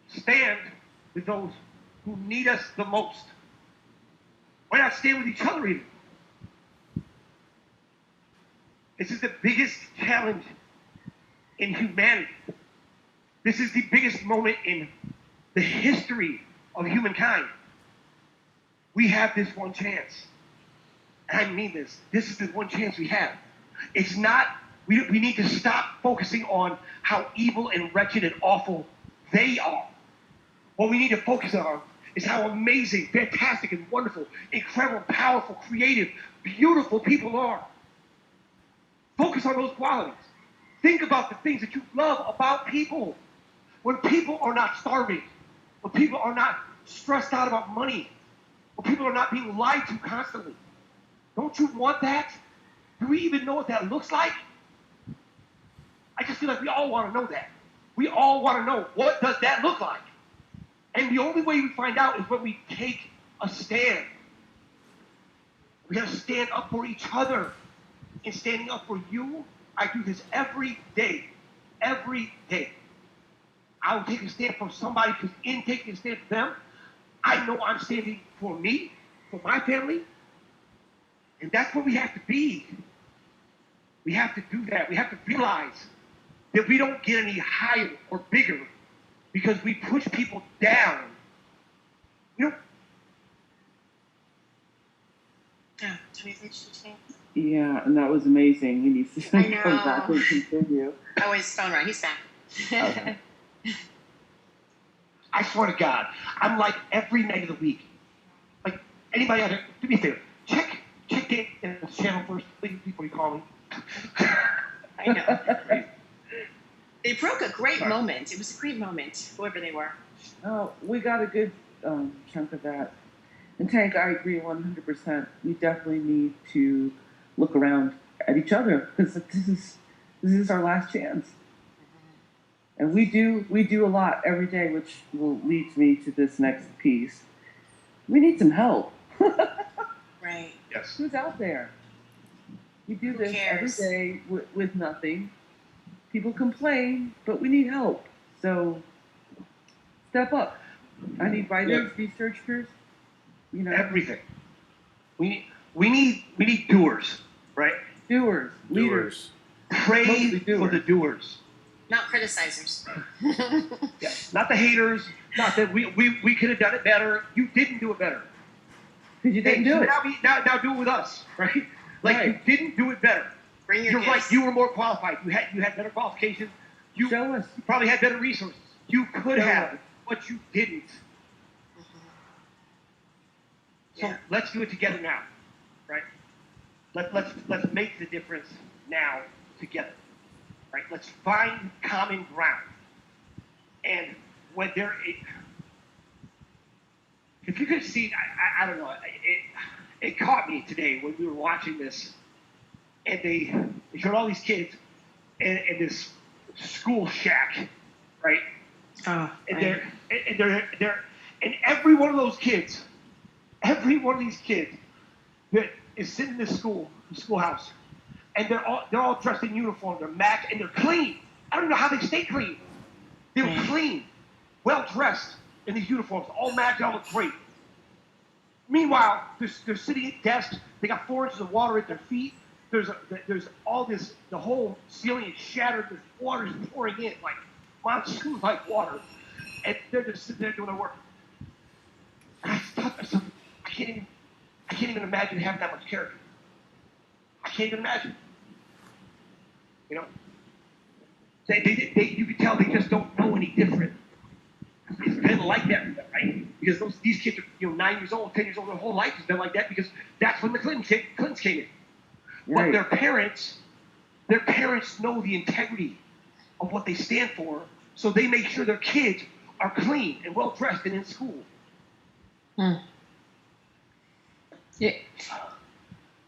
stand with those who need us the most? Why not stand with each other even? This is the biggest challenge in humanity. This is the biggest moment in the history of humankind. We have this one chance. And I mean this. This is the one chance we have. It's not, we need to stop focusing on how evil and wretched and awful they are. What we need to focus on is how amazing, fantastic, and wonderful, incredible, powerful, creative, beautiful people are. Focus on those qualities. Think about the things that you love about people. When people are not starving, when people are not stressed out about money, when people are not being lied to constantly. Don't you want that? Do we even know what that looks like? I just feel like we all want to know that. We all want to know, what does that look like? And the only way we find out is when we take a stand. We got to stand up for each other. And standing up for you, I do this every day. Every day. I will take a stand for somebody, because in taking a stand for them, I know I'm standing for me, for my family. And that's where we have to be. We have to do that. We have to realize that we don't get any higher or bigger because we push people down. Yeah, do you think she changed? Yeah, and that was amazing. He needs to come back and continue. Oh, his phone rang. He's back. Okay. I swear to God, I'm like every night of the week. Like Anybody out there, do me a favor. Check Dan's channel first, please, before you call me. I know. They broke a great moment. It was a great moment, whoever they were. Oh, we got a good chunk of that. And Tank, I agree 100%. We definitely need to look around at each other because this is our last chance. And we do a lot every day, which will lead me to this next piece. We need some help. Right. Yes. Who's out there? We do this every day with nothing. People complain, but we need help. So step up. I need writers, researchers, everything. We need doers, right? Doers, leaders. Pray for the doers. Not criticizers. Yeah. Not the haters. Not that we could have done it better. You didn't do it better. Because you didn't do it. Now do it with us, right? Like Right. you didn't do it better. Bring your You're right. gifts. You were more qualified. You had better qualifications. You Show us. probably had better resources. You could Show have, us. but you didn't. So Yeah. let's do it together now, right? Let's make the difference now together, right? Let's find common ground. And when if you could see, I don't know, it caught me today when we were watching this, and they showed all these kids in this school shack, right? Oh, And they're every one of those kids, every one of these kids that is sitting in this schoolhouse, and they're all dressed in uniform, they're matched, and they're clean. I don't know how they stay clean. They were clean, well dressed in these uniforms, all matched, all look great. Meanwhile, they're sitting at desks. They got 4 inches of water at their feet. There's all this. The whole ceiling is shattered. There's water is pouring in like monsoon-like water, and they're just sitting there doing their work. And I thought to myself, I can't even imagine having that much character. I can't even imagine. You know, you can tell they just don't know any different. It's been like that for them, right? Because these kids are 9 years old, 10 years old, their whole life has been like that because that's when the Clintons came in. Right. But their parents know the integrity of what they stand for, so they make sure their kids are clean and well dressed and in school. Yeah.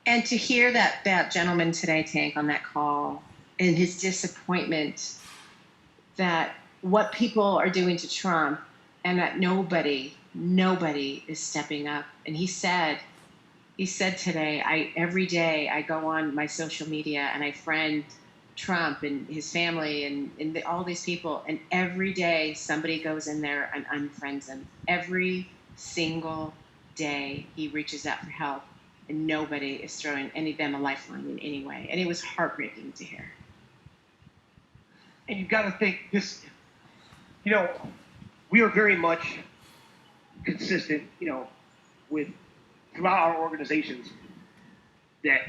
And to hear that gentleman today, Tank, on that call, and his disappointment that what people are doing to Trump and that nobody is stepping up. And he said today, every day I go on my social media and I friend Trump and his family and all these people, and every day somebody goes in there and unfriends him. Every single day he reaches out for help, and nobody is throwing any of them a lifeline in any way. And it was heartbreaking to hear. And you've got to think this, we are very much consistent, with throughout our organizations that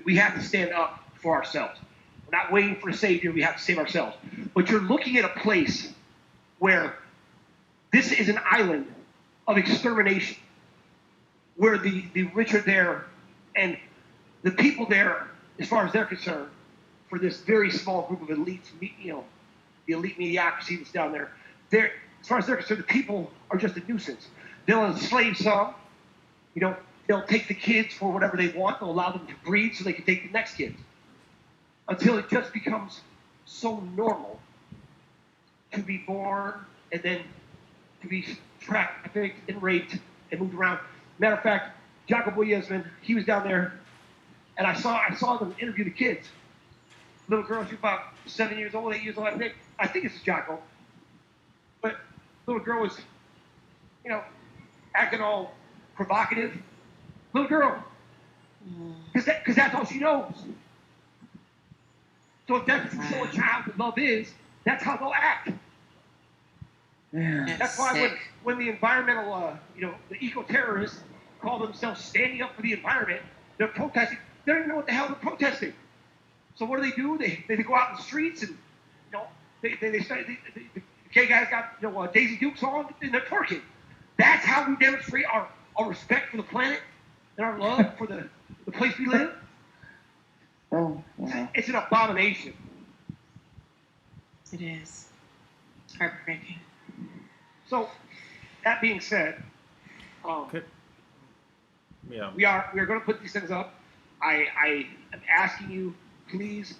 we have to stand up for ourselves. We're not waiting for a savior, we have to save ourselves. But you're looking at a place where this is an island of extermination, where the rich are there and the people there, as far as they're concerned, for this very small group of elites, the elite mediocrity that's down there, as far as they're concerned, the people are just a nuisance. They'll enslave some, they'll take the kids for whatever they want, they'll allow them to breed so they can take the next kids. Until it just becomes so normal to be born and then to be trafficked and raped and moved around. Matter of fact, Jacobo Yasmin, he was down there, and I saw them interview the kids. Little girl, she's about 7 years old, 8 years old, I think it's Jocko. But little girl was, acting all provocative. Little girl. Because that's all she knows. So if that's what you show a child what love is, that's how they'll act. Yeah. That's why when the environmental, the eco-terrorists call themselves standing up for the environment, they're protesting. They don't even know what the hell they're protesting. So what do? They go out in the streets and, they start, the gay guys got, Daisy Dukes on and they're twerking. That's how we demonstrate our our respect for the planet and our love for the place we live. Oh, wow. It's an abomination. It is heartbreaking. So, that being said, Yeah. we are going to put these things up. I am asking you, please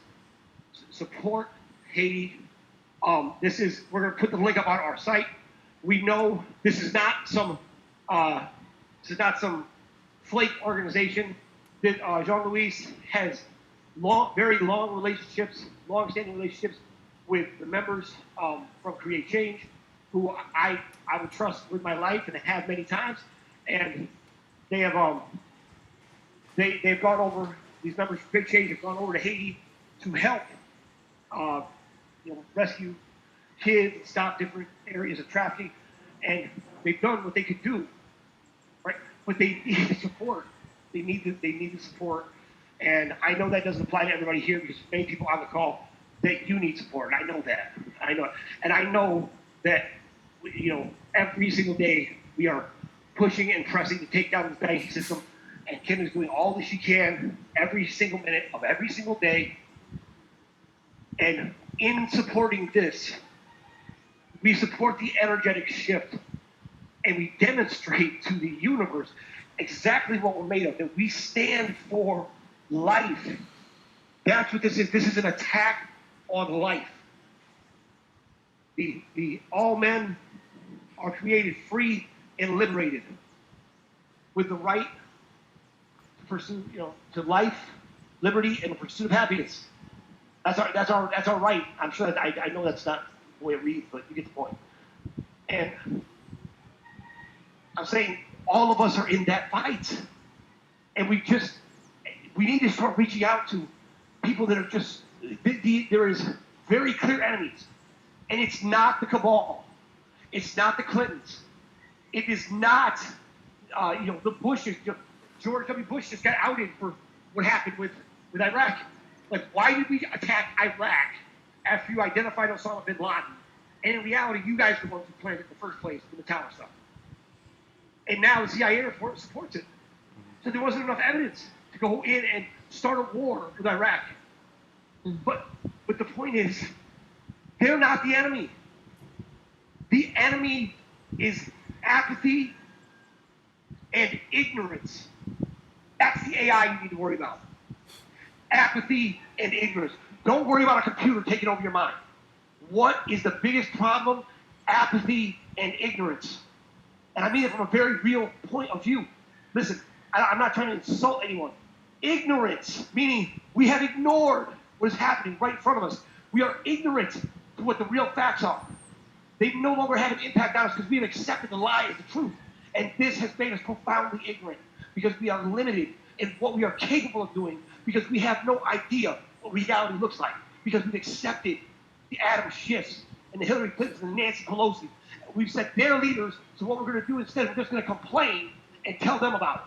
support Haiti. We're going to put the link up on our site. We know this is not some flake organization. That Jean-Louis has very long-standing relationships with the members from Create Change, who I would trust with my life and have many times, and they have they've gone over, these members from Create Change have gone over to Haiti to help rescue kids and stop different areas of trafficking, and they've done what they could do, right? But they need the support. They need the support, and I know that doesn't apply to everybody here because many people on the call that you need support. And I know that. I know it. And I know that, every single day we are pushing and pressing to take down this banking system. And Kim is doing all that she can every single minute of every single day. And in supporting this, we support the energetic shift. And we demonstrate to the universe exactly what we're made of, that we stand for life. That's what this is. This is an attack on life. The all men are created free and liberated with the right to pursue, to life, liberty, and the pursuit of happiness. That's our right. I'm sure that I know that's not the way it reads, but you get the point. And I'm saying all of us are in that fight, and we need to start reaching out to people that are just. There is very clear enemies, and it's not the cabal, it's not the Clintons, it is not the Bushes. George W. Bush just got outed for what happened with Iraq. Like, why did we attack Iraq after you identified Osama bin Laden? And in reality, you guys were the ones who planned it in the first place with the tower stuff. And now the CIA report supports it. So there wasn't enough evidence to go in and start a war with Iraq. But the point is, they're not the enemy. The enemy is apathy and ignorance. That's the AI you need to worry about. Apathy and ignorance. Don't worry about a computer taking over your mind. What is the biggest problem? Apathy and ignorance. And I mean it from a very real point of view. Listen, I'm not trying to insult anyone. Ignorance, meaning we have ignored what is happening right in front of us. We are ignorant to what the real facts are. They no longer have an impact on us because we have accepted the lie as the truth. And this has made us profoundly ignorant because we are limited in what we are capable of doing because we have no idea what reality looks like because we've accepted the Adam Schiffs and the Hillary Clintons and the Nancy Pelosi. We've said they're leaders, so what we're going to do instead, we're just going to complain and tell them about it.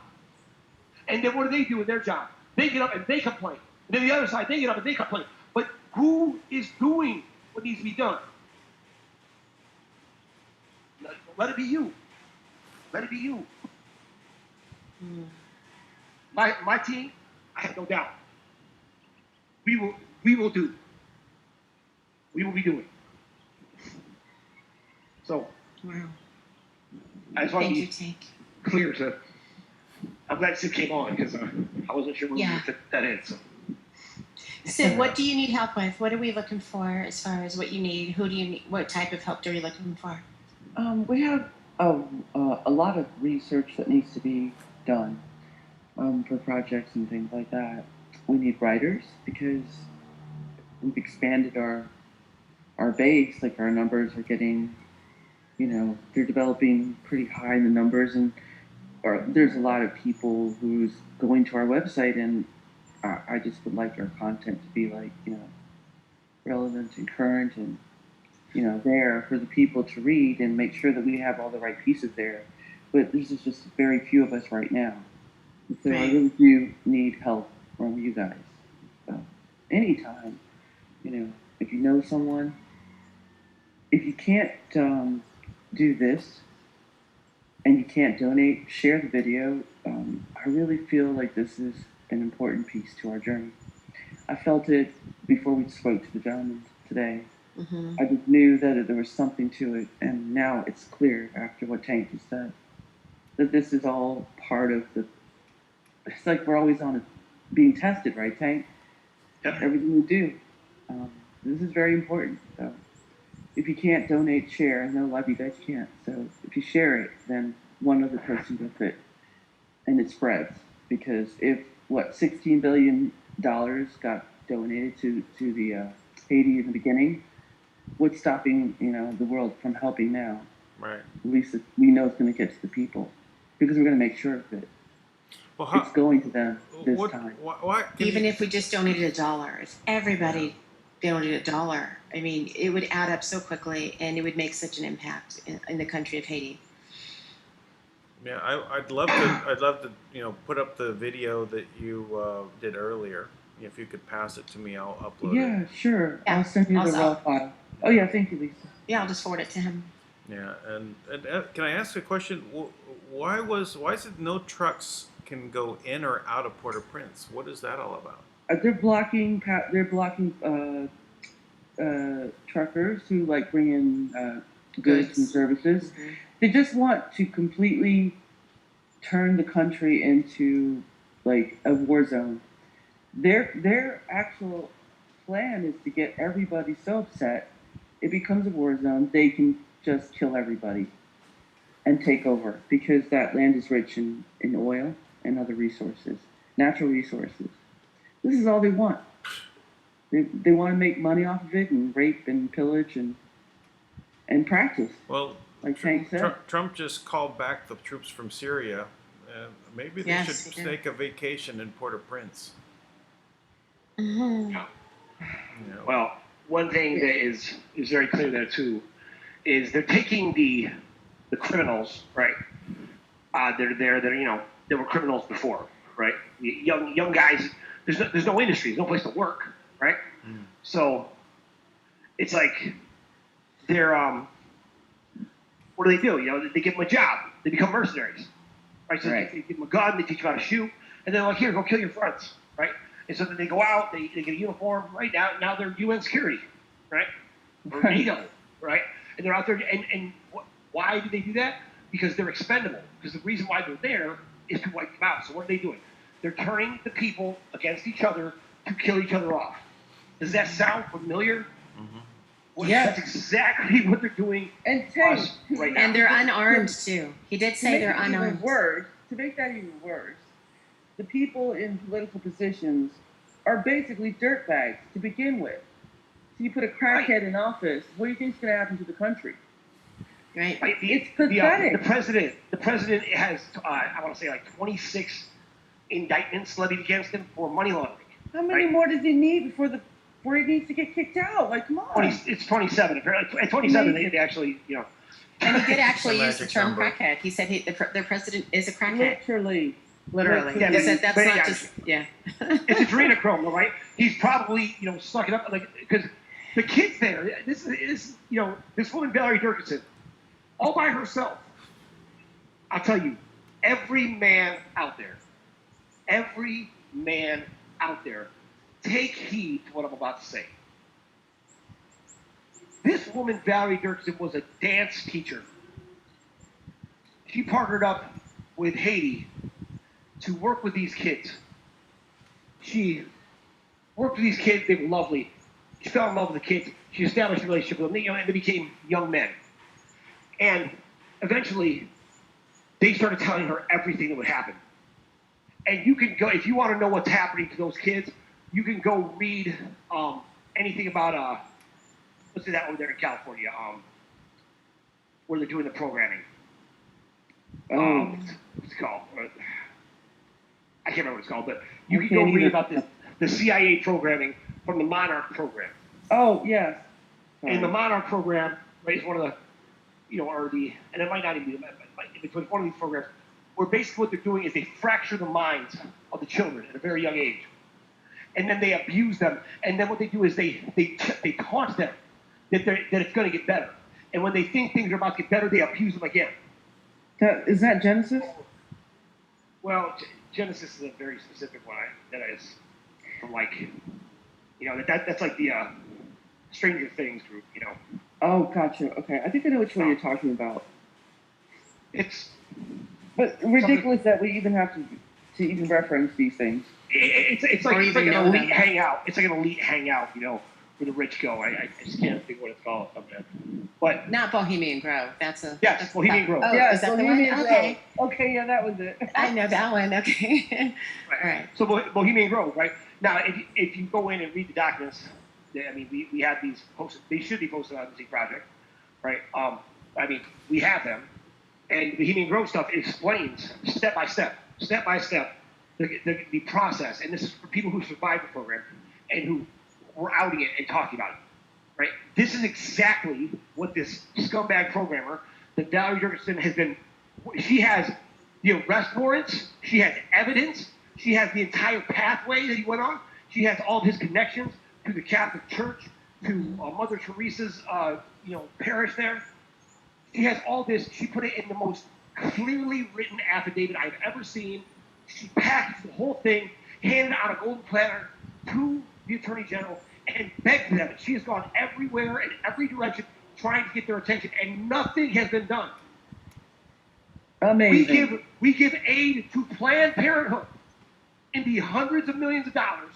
And then what do they do in their job? They get up and they complain. And then the other side, they get up and they complain. But who is doing what needs to be done? Let it be you. Let it be you. My team, I have no doubt. We will do. We will be doing. So, Wow. I just want to Thank you, be Tank. clear. So, I'm glad Sid came on because I wasn't sure where we would fit that in. So. Sid, what do you need help with? What are we looking for as far as what you need? Who do you need? What type of help are you looking for? We have a lot of research that needs to be done for projects and things like that. We need writers because we've expanded our base. Like our numbers are getting, they're developing pretty high in the numbers, and there's a lot of people who's going to our website, and I just would like our content to be like, relevant and current and, there for the people to read and make sure that we have all the right pieces there. But there's just very few of us right now. So I really do need help from you guys. So anytime, if you know someone, if you can't do this, and you can't donate, share the video. I really feel like this is an important piece to our journey. I felt it before we spoke to the gentleman today. Mm-hmm. I just knew that there was something to it, and now it's clear after what Tank just said that this is all part of the. It's like we're always on being tested, right, Tank? Yep. Everything we do. This is very important. So if you can't donate, share. I know a lot of you guys can't. So if you share it, then one other person gets it, and it spreads. Because if $16 billion got donated to the Haiti in the beginning, what's stopping the world from helping now? Right. At least we know it's going to get to the people because we're going to make sure of it. Well, It's going to them this time. Even if we just donated $1, if everybody donated $1, I mean, it would add up so quickly, and it would make such an impact in the country of Haiti. Yeah, I'd love to put up the video that you did earlier. If you could pass it to me, I'll upload it. Yeah, sure. Yeah, I'll send you the raw file. Oh yeah, thank you, Lisa. Yeah, I'll just forward it to him. Yeah, and can I ask a question? Why is it no trucks can go in or out of Port-au-Prince? What is that all about? They're blocking. Truckers who bring in goods and services. Mm-hmm. They just want to completely turn the country into a war zone. Their actual plan is to get everybody so upset it becomes a war zone. They can just kill everybody and take over because that land is rich in oil and other resources, natural resources. This is all they want. They want to make money off of it and rape and pillage and practice. Well, like Tank said. Trump just called back the troops from Syria. Maybe they should take a vacation in Port-au-Prince. Mm-hmm. Well, one thing that is very clear there too is they're taking the criminals, right? They were criminals before, right? Young guys. There's no industry. There's no place to work, right? Mm. So it's like they're what do? They give them a job. They become mercenaries, right? So They give them a gun. They teach them how to shoot, and then here, go kill your friends, right? And so then they go out. They get a uniform, right? Now they're UN security, right? Or NATO, right? And they're out there. And why do they do that? Because they're expendable. Because the reason why they're there is to wipe them out. So what are they doing? They're turning the people against each other to kill each other off. Does that sound familiar? Mm-hmm. Well, yeah, that's exactly what they're doing. And right now. And they're unarmed too. He did say they're unarmed. To make that even worse, the people in political positions are basically dirtbags to begin with. So you put a crackhead in office, what do you think is going to happen to the country? Right. It's pathetic. The president has, I want to say, 26 indictments levied against him for money laundering. How many more does he need before he needs to get kicked out? Come on. It's 27. At 27, they actually, And he did actually use the term crackhead. He said their president is a crackhead. Literally. Yeah, he said that's not just, It's adrenochrome, right? He's probably, sucking up, because the kids there, this woman, Valerie Durkison, all by herself. I'll tell you, every man out there, take heed to what I'm about to say. This woman, Valerie Durkison, was a dance teacher. She partnered up with Haiti to work with these kids. She worked with these kids. They were lovely. She fell in love with the kids. She established a relationship with them. And they became young men. And eventually, they started telling her everything that would happen. And you can go, if you want to know what's happening to those kids, you can go read anything about, let's say that over there in California, where they're doing the programming. What's it called? I can't remember what it's called, but you can go read about the CIA programming from the Monarch program. Oh, yes. And the Monarch program, right, is one of the, and it might not even be, it's one of these programs where basically what they're doing is they fracture the minds of the children at a very young age. And then they abuse them. And then what they do is they taunt them that it's going to get better. And when they think things are about to get better, they abuse them again. Is that Genesis? Well, Genesis is a very specific one. That is from like, that's like the Stranger Things group. Oh, gotcha. Okay, I think I know which one you're talking about. It's But ridiculous that we even have to even reference these things. It's like an elite hangout. It's like an elite hangout, where the rich go. I just can't think what it's called. But Not Bohemian Grove. That's Bohemian Grove. Oh, Yeah, is that Bohemian the one? Grove. Okay. Okay, yeah, that was it. I know that one. Okay. Right. All right. So Bohemian Grove, right? Now, if you go in and read the documents, we have these posted. They should be posted on the Z Project, right? We have them, and Bohemian Grove stuff explains step by step, the process. And this is for people who survived the program and who were outing it and talking about it, right? This is exactly what this scumbag programmer, that Valerie Jurgensen, has been. She has the arrest warrants. She has evidence. She has the entire pathway that he went on. She has all of his connections to the Catholic Church, to Mother Teresa's, parish there. She has all this. She put it in the most clearly written affidavit I've ever seen. She packaged the whole thing, handed it on a golden platter to the Attorney General, and begged them. She has gone everywhere in every direction trying to get their attention, and nothing has been done. Amazing. We give aid to Planned Parenthood in the hundreds of millions of dollars,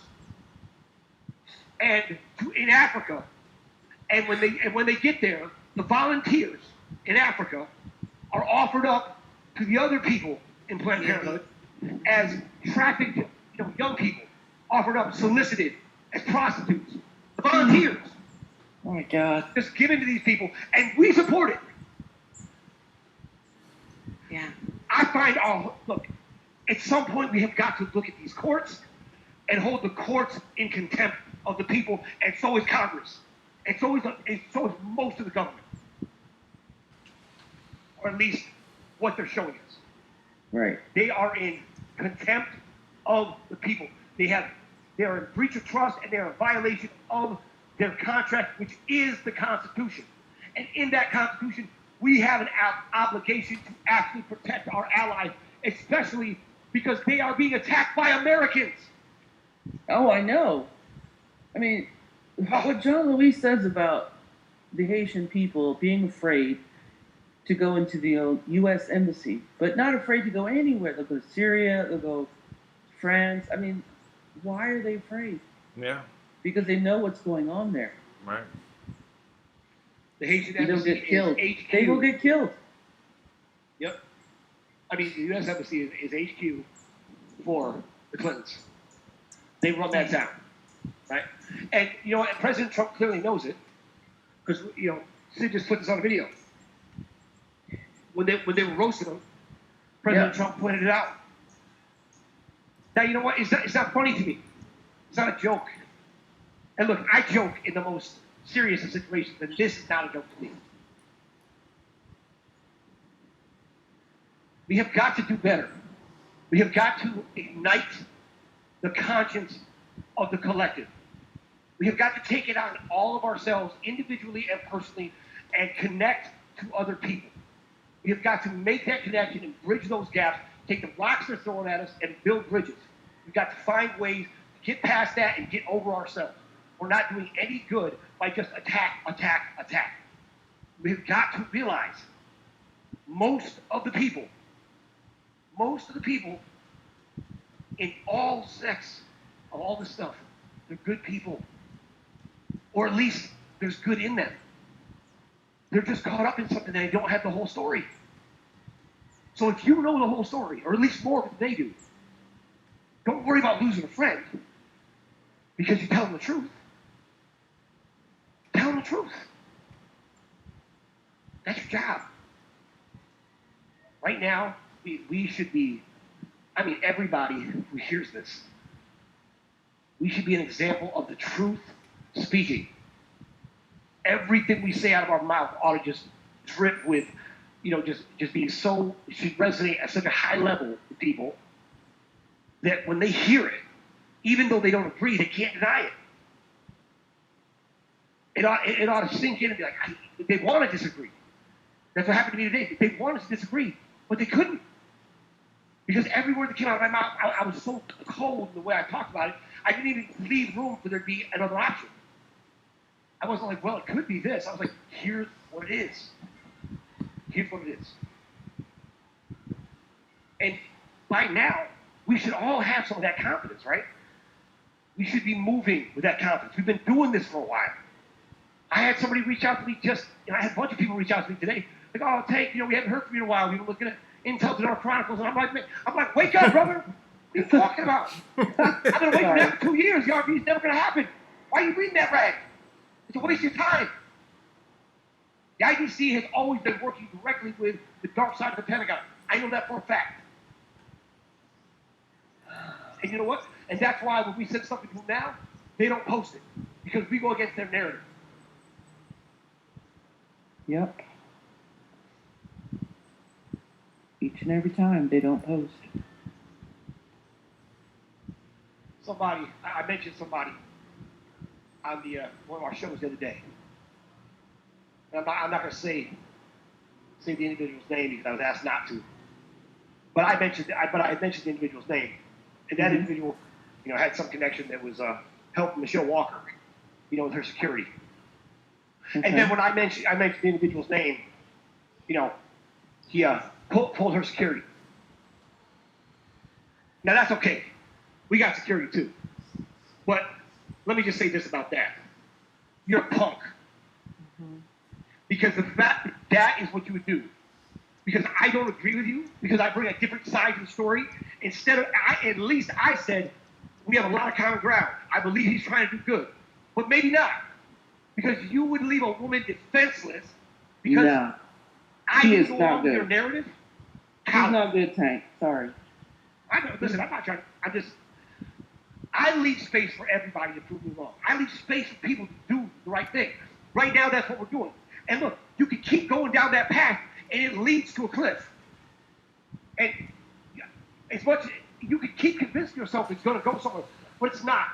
and in Africa, and when they get there, the volunteers in Africa are offered up to the other people in Planned Parenthood as trafficked, young people, offered up, solicited as prostitutes. The volunteers. Oh my God. Just given to these people, and we support it. Yeah. I find, look, at some point we have got to look at these courts and hold the courts in contempt of the people, and so is Congress, and so is most of the government, or at least what they're showing us. Right. They are in contempt of the people. They are in breach of trust, and they are in violation of their contract, which is the Constitution. And in that Constitution, we have an obligation to actually protect our allies, especially because they are being attacked by Americans. Oh, I know. I mean, what John Louis says about the Haitian people being afraid to go into the U.S. embassy, but not afraid to go anywhere. They'll go to Syria, they'll go to France. I mean, why are they afraid? Yeah. Because they know what's going on there. Right. The Haitian They don't embassy get killed. is HQ. They will get killed. Yep. The U.S. embassy is HQ for the Clintons. They run that down, right? And and President Trump clearly knows it, because Sid just put this on a video. When they were roasting him, President Trump pointed it out. Now you know what? It's not funny to me. It's not a joke. And look, I joke in the most serious of situations, and this is not a joke to me. We have got to do better. We have got to ignite the conscience of the collective. We have got to take it on all of ourselves, individually and personally, and connect to other people. We have got to make that connection and bridge those gaps, take the rocks they're throwing at us and build bridges. We've got to find ways to get past that and get over ourselves. We're not doing any good by just attack. We've got to realize most of the people in all sects of all this stuff, they're good people. Or at least there's good in them. They're just caught up in something and they don't have the whole story. So if you know the whole story, or at least more than they do, don't worry about losing a friend because you tell them the truth. Tell them the truth. That's your job. Right now, we should be, everybody who hears this, we should be an example of the truth speaking. Everything we say out of our mouth ought to just drip with, just being so, it should resonate at such a high level with people that when they hear it, even though they don't agree, they can't deny it. It ought to sink in and be like, they want to disagree. That's what happened to me today. They want us to disagree, But they couldn't. Because every word that came out of my mouth, I was so cold in the way I talked about it, I didn't even leave room for there to be another option. I wasn't like, well, it could be this. I was like, here's what it is. Here's what it is. And by now, we should all have some of that confidence, right? We should be moving with that confidence. We've been doing this for a while. I had somebody reach out to me I had a bunch of people reach out to me today. Like, oh, Tank, we haven't heard from you in a while. We've been looking at Intel to Dark Chronicles. And I'm like, wake up, brother. What are you talking about? I've been waiting for that for 2 years. The RV is never going to happen. Why are you reading that rag? It's a waste of your time. The IDC has always been working directly with the dark side of the Pentagon. I know that for a fact. And you know what? And that's why when we send something to them now, they don't post it. Because we go against their narrative. Yep. Each and every time they don't post. I mentioned somebody on the one of our shows the other day. And I'm not going to say the individual's name because I was asked not to. But I mentioned the individual's name, and that individual, had some connection that was helping Michelle Walker, with her security. Okay. And then when I mentioned the individual's name, he pulled her security. Now that's okay. We got security too. But let me just say this about that. You're a punk. Mm-hmm. Because the fact that is what you would do. Because I don't agree with you, because I bring a different side to the story. At least I said, we have a lot of common ground. I believe he's trying to do good. But maybe not. Because you would leave a woman defenseless because I didn't go along with your narrative. He's not good, Tank. Sorry. I know. Listen, I'm not trying to. I leave space for everybody to prove me wrong. I leave space for people to do the right thing. Right now, that's what we're doing. And look, you can keep going down that path, and it leads to a cliff. And as much you can keep convincing yourself it's going to go somewhere, but it's not.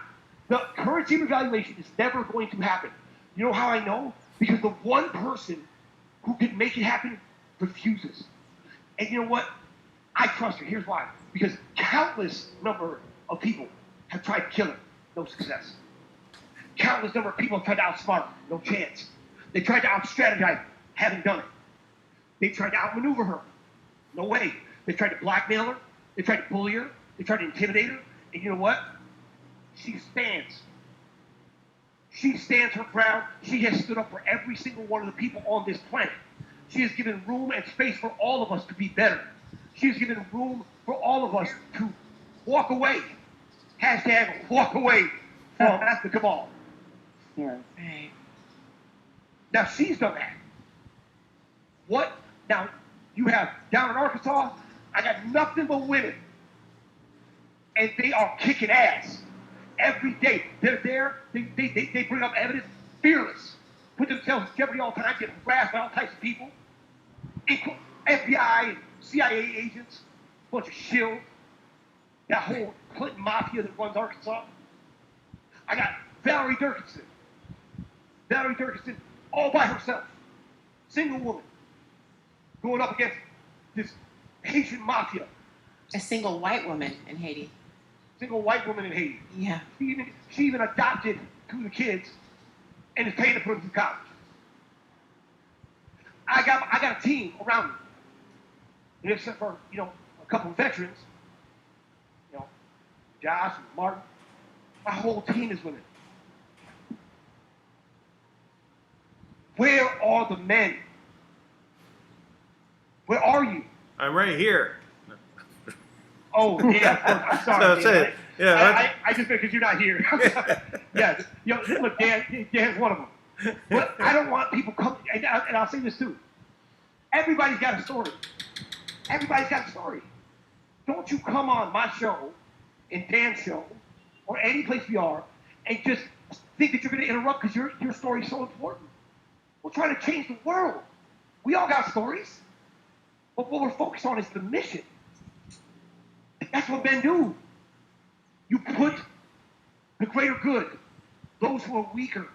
The currency revaluation is never going to happen. You know how I know? Because the one person who can make it happen refuses. And you know what? I trust her. Here's why. Because countless number of people have tried to kill her. No success. Countless number of people have tried to outsmart her. No chance. They tried to out-strategize her. Haven't done it. They tried to outmaneuver her. No way. They tried to blackmail her. They tried to bully her. They tried to intimidate her. And you know what? She stands. She stands her ground. She has stood up for every single one of the people on this planet. She has given room and space for all of us to be better. She has given room for all of us to walk away. Hashtag walk away from the cabal. Yeah. Right. Now she's done that. What? Now you have down in Arkansas, I got nothing but women. And they are kicking ass. Every day. They're there. They bring up evidence. Fearless. Put themselves in jeopardy all the time. Get harassed by all types of people. FBI and CIA agents. Bunch of shills. That whole Clinton mafia that runs Arkansas. I got Valerie Durkinson. Valerie Durkinson all by herself. Single woman. Going up against this Haitian mafia. A single white woman in Haiti. Single white woman in Haiti. Yeah. She even adopted two of the kids and is paying to put them through college. I got a team around me. And except for, a couple of veterans, Josh and Martin, my whole team is women. Where are the men? Where are you? I'm right here. Oh, yeah, of course. I'm sorry. So Dan. yeah, I just because you're not here. Yeah, look, Dan's one of them. But I don't want people coming, and I'll say this too. Everybody's got a story. Everybody's got a story. Don't you come on my show, and Dan's show, or any place we are, and just think that you're going to interrupt because your story is so important. We're trying to change the world. We all got stories. But what we're focused on is the mission. That's what men do. You put the greater good, those who are weaker,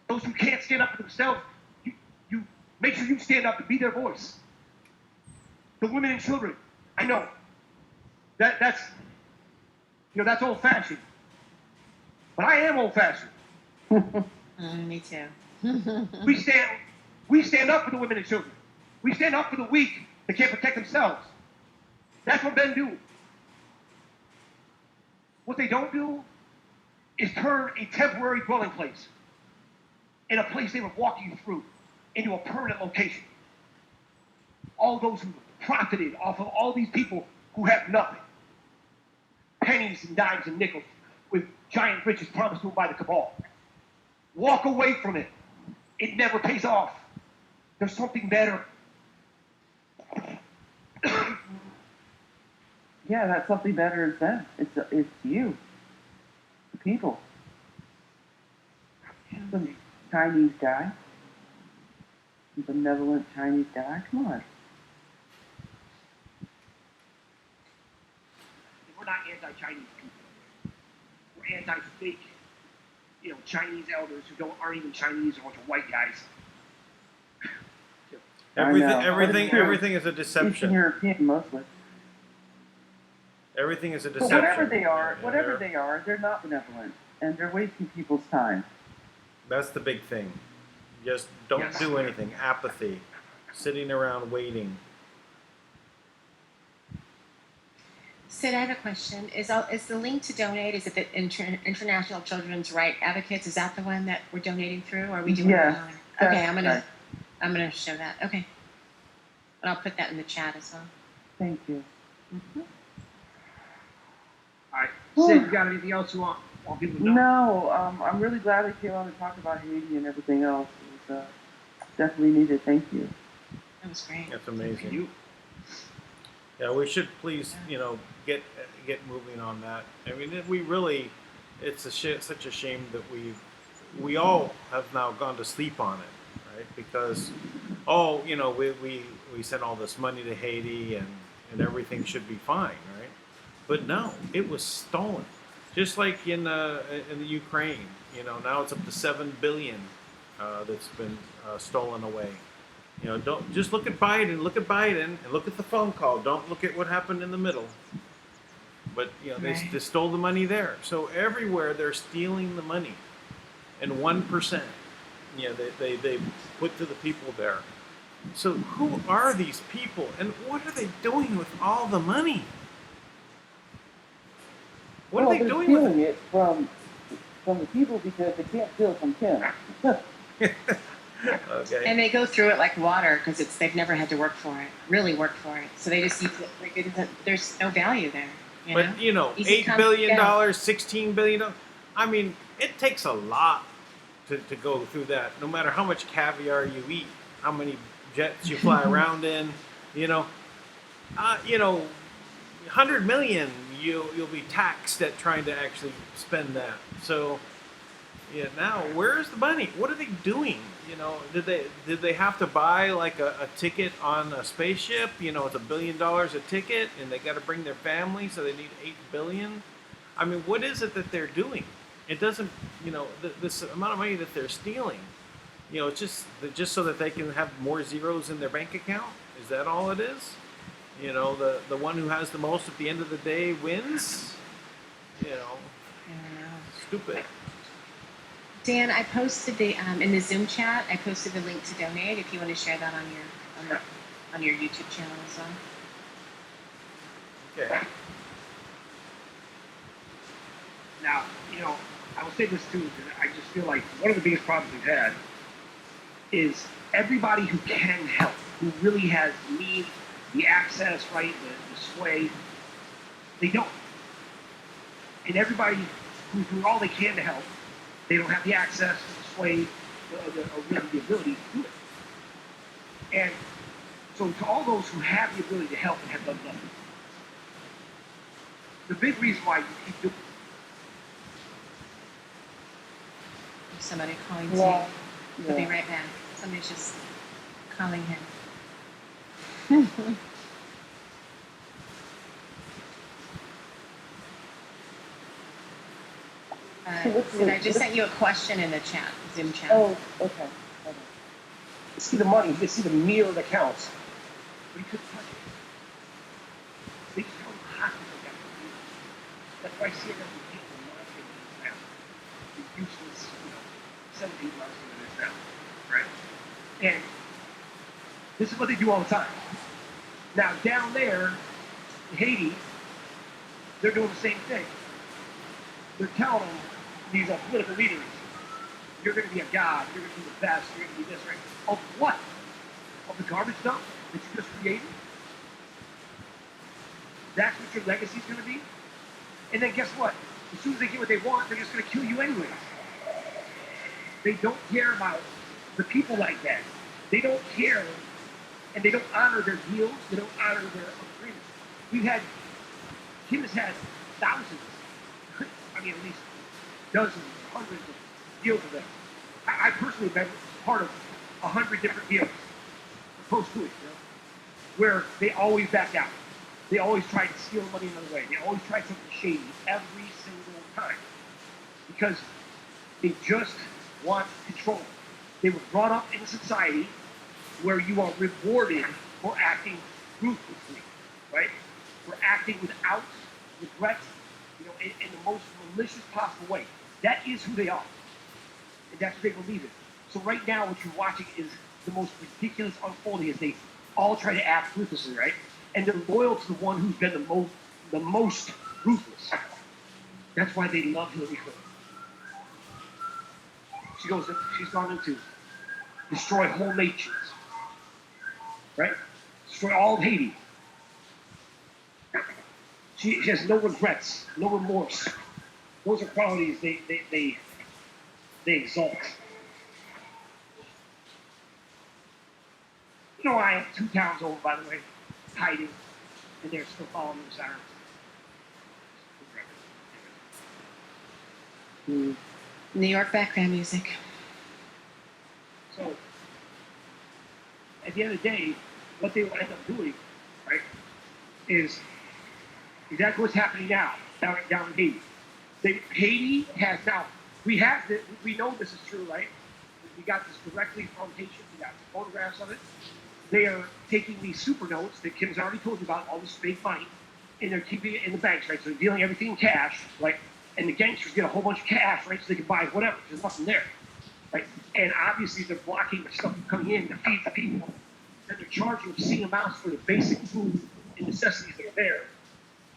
those who can't stand up for themselves, you make sure you stand up and be their voice. the women and children. I know. That's that's old-fashioned. But I am old-fashioned. Me too. We stand up for the women and children. We stand up for the weak that can't protect themselves. That's what men do. What they don't do is turn a temporary dwelling place in a place they were walking through into a permanent location. All those who profited off of all these people who have nothing. Pennies and dimes and nickels with giant riches promised to them by the cabal. Walk away from it. It never pays off. There's something better. Yeah, that something better is them. It's you, the people. Some Chinese guy, some benevolent Chinese guy. Come on. We're not anti-Chinese people. We're anti-fake, Chinese elders who aren't even Chinese or a bunch of white guys. Everything is a Eastern deception. European mostly. Everything is a But deception. whatever they are, they're not benevolent, and they're wasting people's time. That's the big thing. Just don't do anything. Apathy. Sitting around waiting. Sid, I have a question. Is the link to donate, is it the International Children's Right Advocates? Is that the one that we're donating through? Or are we doing Yes, it? Okay, that's I'm gonna show that. Okay. But I'll put that in the chat as well. Thank you. Mm-hmm. All right. Sid, you got anything else you want people to know? No, I'm really glad I came on to talk about Haiti and everything else. It was definitely needed. Thank you. That was great. That's amazing. Thank you. Yeah, we should please, get moving on that. I mean, we really, it's such a shame that we all have now gone to sleep on it, right? Because, we sent all this money to Haiti and everything should be fine, right? But no, it was stolen. Just like in the Ukraine, now it's up to 7 billion that's been stolen away. Don't just look at Biden, and look at the phone call. Don't look at what happened in the middle. But they stole the money there. So everywhere they're stealing the money, and 1%, they put to the people there. So who are these people, and what are they doing with all the money? What are they doing with it? They're stealing it from the people because they can't steal from Kim. Okay. And they go through it like water because they've never had to really work for it. So they just use it there's no value there. But Easy $8 billion, $16 billion. I mean, it takes a lot to go through that. No matter how much caviar you eat, how many jets you fly around in, 100 million, you'll be taxed at trying to actually spend that. So, now where's the money? What are they doing? Did they have to buy like a ticket on a spaceship? It's $1 billion a ticket, and they got to bring their family, so they need $8 billion. I mean, what is it that they're doing? It doesn't, this amount of money that they're stealing. It's just so that they can have more zeros in their bank account. Is that all it is? The one who has the most at the end of the day wins. I don't know. Stupid. Dan, I posted in the Zoom chat. I posted the link to donate. If you want to share that on your YouTube channel as well. Okay. Now, I will say this too, because I just feel like one of the biggest problems we've had is everybody who can help, who really has the access, right, the sway, they don't. And everybody who's doing all they can to help, they don't have the access, the sway, or really the ability to do it. And so to all those who have the ability to help and have done nothing, the big reason why you keep doing Somebody calling Yeah. too. We'll be right back. Somebody's just calling him. Sid, I just sent you a question in the chat, Zoom chat. Oh, okay. You see the money, you see the mirrored accounts, but you couldn't touch it. That's why CNN is people marketing this now. The useless, 17 months into this now, right? And this is what they do all the time. Now, down there in Haiti, they're doing the same thing. They're telling them, these political leaders, you're going to be a god, you're going to be the best, you're going to be this, right? Of what? Of the garbage dump that you just created? That's what your legacy is going to be? And then guess what? As soon as they get what they want, they're just going to kill you anyways. They don't care about the people like that. They don't care, and they don't honor their deals. They don't honor their agreements. Kim has had thousands, I mean at least dozens, hundreds of deals with them. I personally have been part of 100 different deals, close to it, where they always backed out. They always tried to steal money another way. They always tried something shady every single time because they just want control. They were brought up in a society where you are rewarded for acting ruthlessly, right? For acting without regret, in the most malicious possible way. That is who they are. And that's what they believe in. So right now what you're watching is the most ridiculous unfolding as they all try to act ruthlessly, right? And they're loyal to the one who's been the most ruthless. That's why they love Hillary Clinton. She's gone into destroy whole nations, right? Destroy all of Haiti. She has no regrets, no remorse. Those are qualities they exalt. I have 2 towns over, by the way, hiding, and they're still following the sirens. New York background music. So, at the end of the day, what they will end up doing, right, is exactly what's happening now down in Haiti. Haiti has now, we know this is true, right? We got this directly from Haitians. We got photographs of it. They are taking these super notes that Kim's already told you about, all this fake money, and they're keeping it in the banks, right? So they're dealing everything in cash, right? And the gangsters get a whole bunch of cash, right? So they can buy whatever. There's nothing there, right? And obviously they're blocking the stuff coming in to feed the people. And they're charging obscene amounts for the basic food and necessities that are there.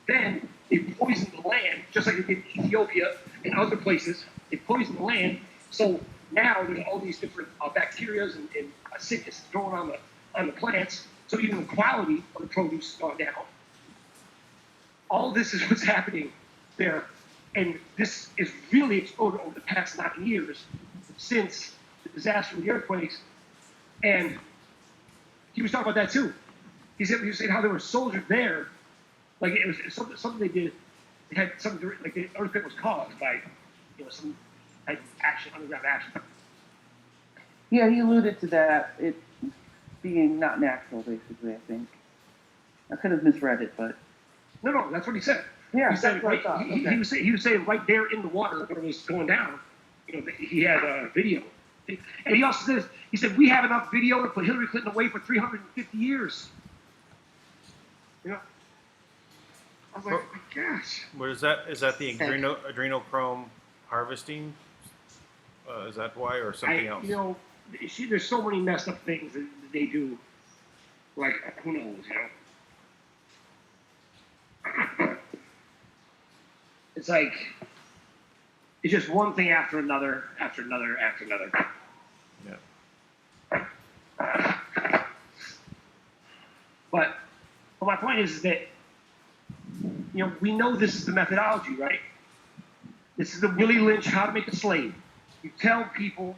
Then they poison the land, just like they did in Ethiopia and other places. They poison the land. So now there's all these different bacteria and sickness growing on the plants. So even the quality of the produce has gone down. All this is what's happening there. And this is really exploded over the past 9 years since the disaster with the earthquakes. And he was talking about that too. He was saying how there were soldiers there. Like it was something they did. It had something like the earthquake was caused by, some type of action, underground action. Yeah, he alluded to that. It being not natural, basically. I think I could have misread it, but no, that's what he said. Yeah, he said that's what I thought. he was saying right there in the water when it was going down. He had a video, and he also said we have enough video to put Hillary Clinton away for 350 years. I was like, oh my gosh. What is that? Is that the adrenochrome harvesting? Is that why, or something else? There's so many messed up things that they do. Like, who knows, It's like, it's just one thing after another, after another, after another. Yeah. But my point is that, we know this is the methodology, right? This is the Willie Lynch, how to make a slave. You tell people,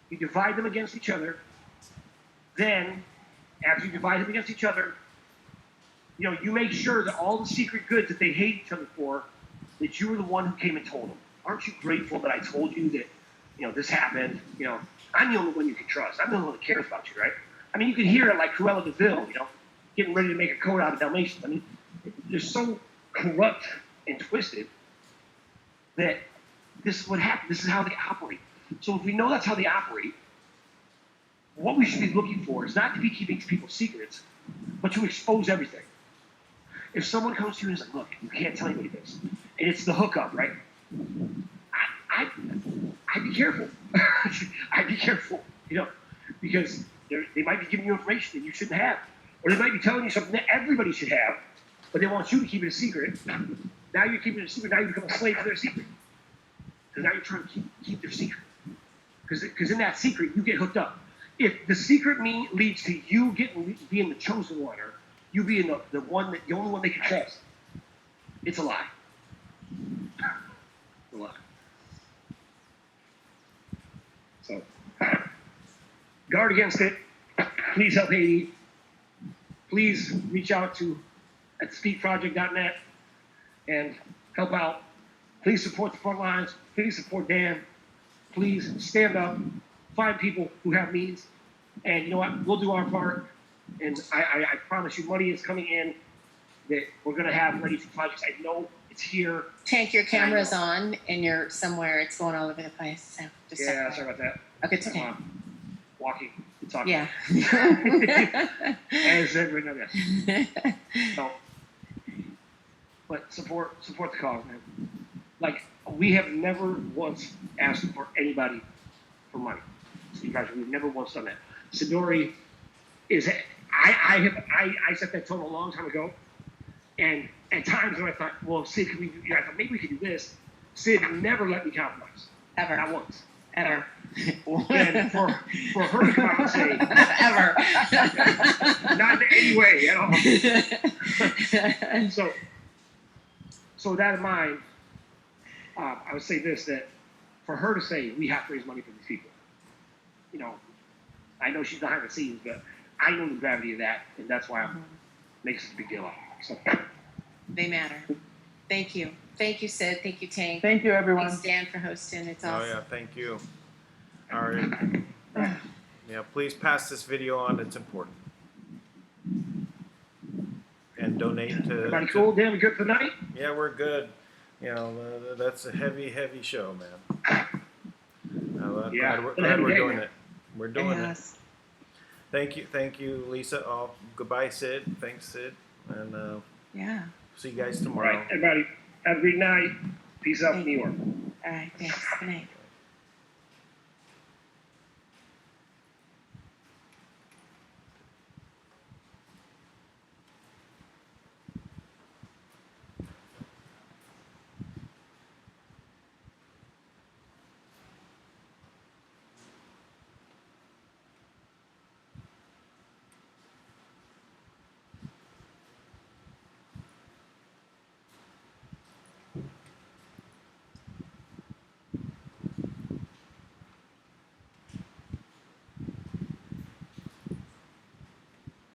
you divide them against each other. Then, after you divide them against each other, you make sure that all the secret goods that they hate each other for, that you were the one who came and told them. Aren't you grateful that I told you that, this happened? I'm the only one you can trust. I'm the only one that cares about you, right? I mean, you can hear it like Cruella de Vil, getting ready to make a code out of Dalmatians. I mean, they're so corrupt and twisted that this is what happened. This is how they operate. So if we know that's how they operate, what we should be looking for is not to be keeping people's secrets, but to expose everything. if someone comes to you and is like, look, you can't tell anybody this, and it's the hookup, right? I'd be careful. I'd be careful, because they might be giving you information that you shouldn't have, or they might be telling you something that everybody should have, but they want you to keep it a secret. Now you're keeping it a secret. Now you become a slave to their secret. Because now you're trying to keep their secret. Because in that secret, you get hooked up. If the secret leads to you being the chosen one, or you being the only one they can trust, it's a lie. It's a lie. So, guard against it. Please help Haiti. Please reach out at speakproject.net and help out. Please support the front lines. Please support Dan. Please stand up. Find people who have means. And you know what? We'll do our part. And I promise you, money is coming in that we're going to have ready for projects. I know it's here. Tank, your camera's on and you're somewhere. It's going all over the place. So just Sorry about that. Okay, it's okay. Walking and talking. Yeah. As everybody knows that. So, but support the cause, man. Like, we have never once asked for anybody for money. We've never once done that. Sidori is, I set that tone a long time ago, and at times when I thought, well, Sid, I thought maybe we could do this. Sid never let me compromise. Ever. Not once. Ever. And for her to come out and say, Ever. not in any way at all. So with that in mind, I would say this, that for her to say we have to raise money for these people, I know she's behind the scenes, but I know the gravity of that, and that's why I'm makes it a big deal out of it. So. They matter. Thank you. Thank you, Sid. Thank you, Tank. Thank you, everyone. Thanks, Dan, for hosting. It's awesome. Oh yeah, thank you. All right. Yeah, please pass this video on. It's important. And donate to. Everybody cool? Dan, we good for the night? Yeah, we're good. That's a heavy show, man. Glad we're doing it. We're doing it. Thank you, Lisa. Goodbye, Sid. Thanks, Sid. And Yeah. see you guys All tomorrow. right, everybody, have a great night. Peace out from New York. All right. Thanks. Good night.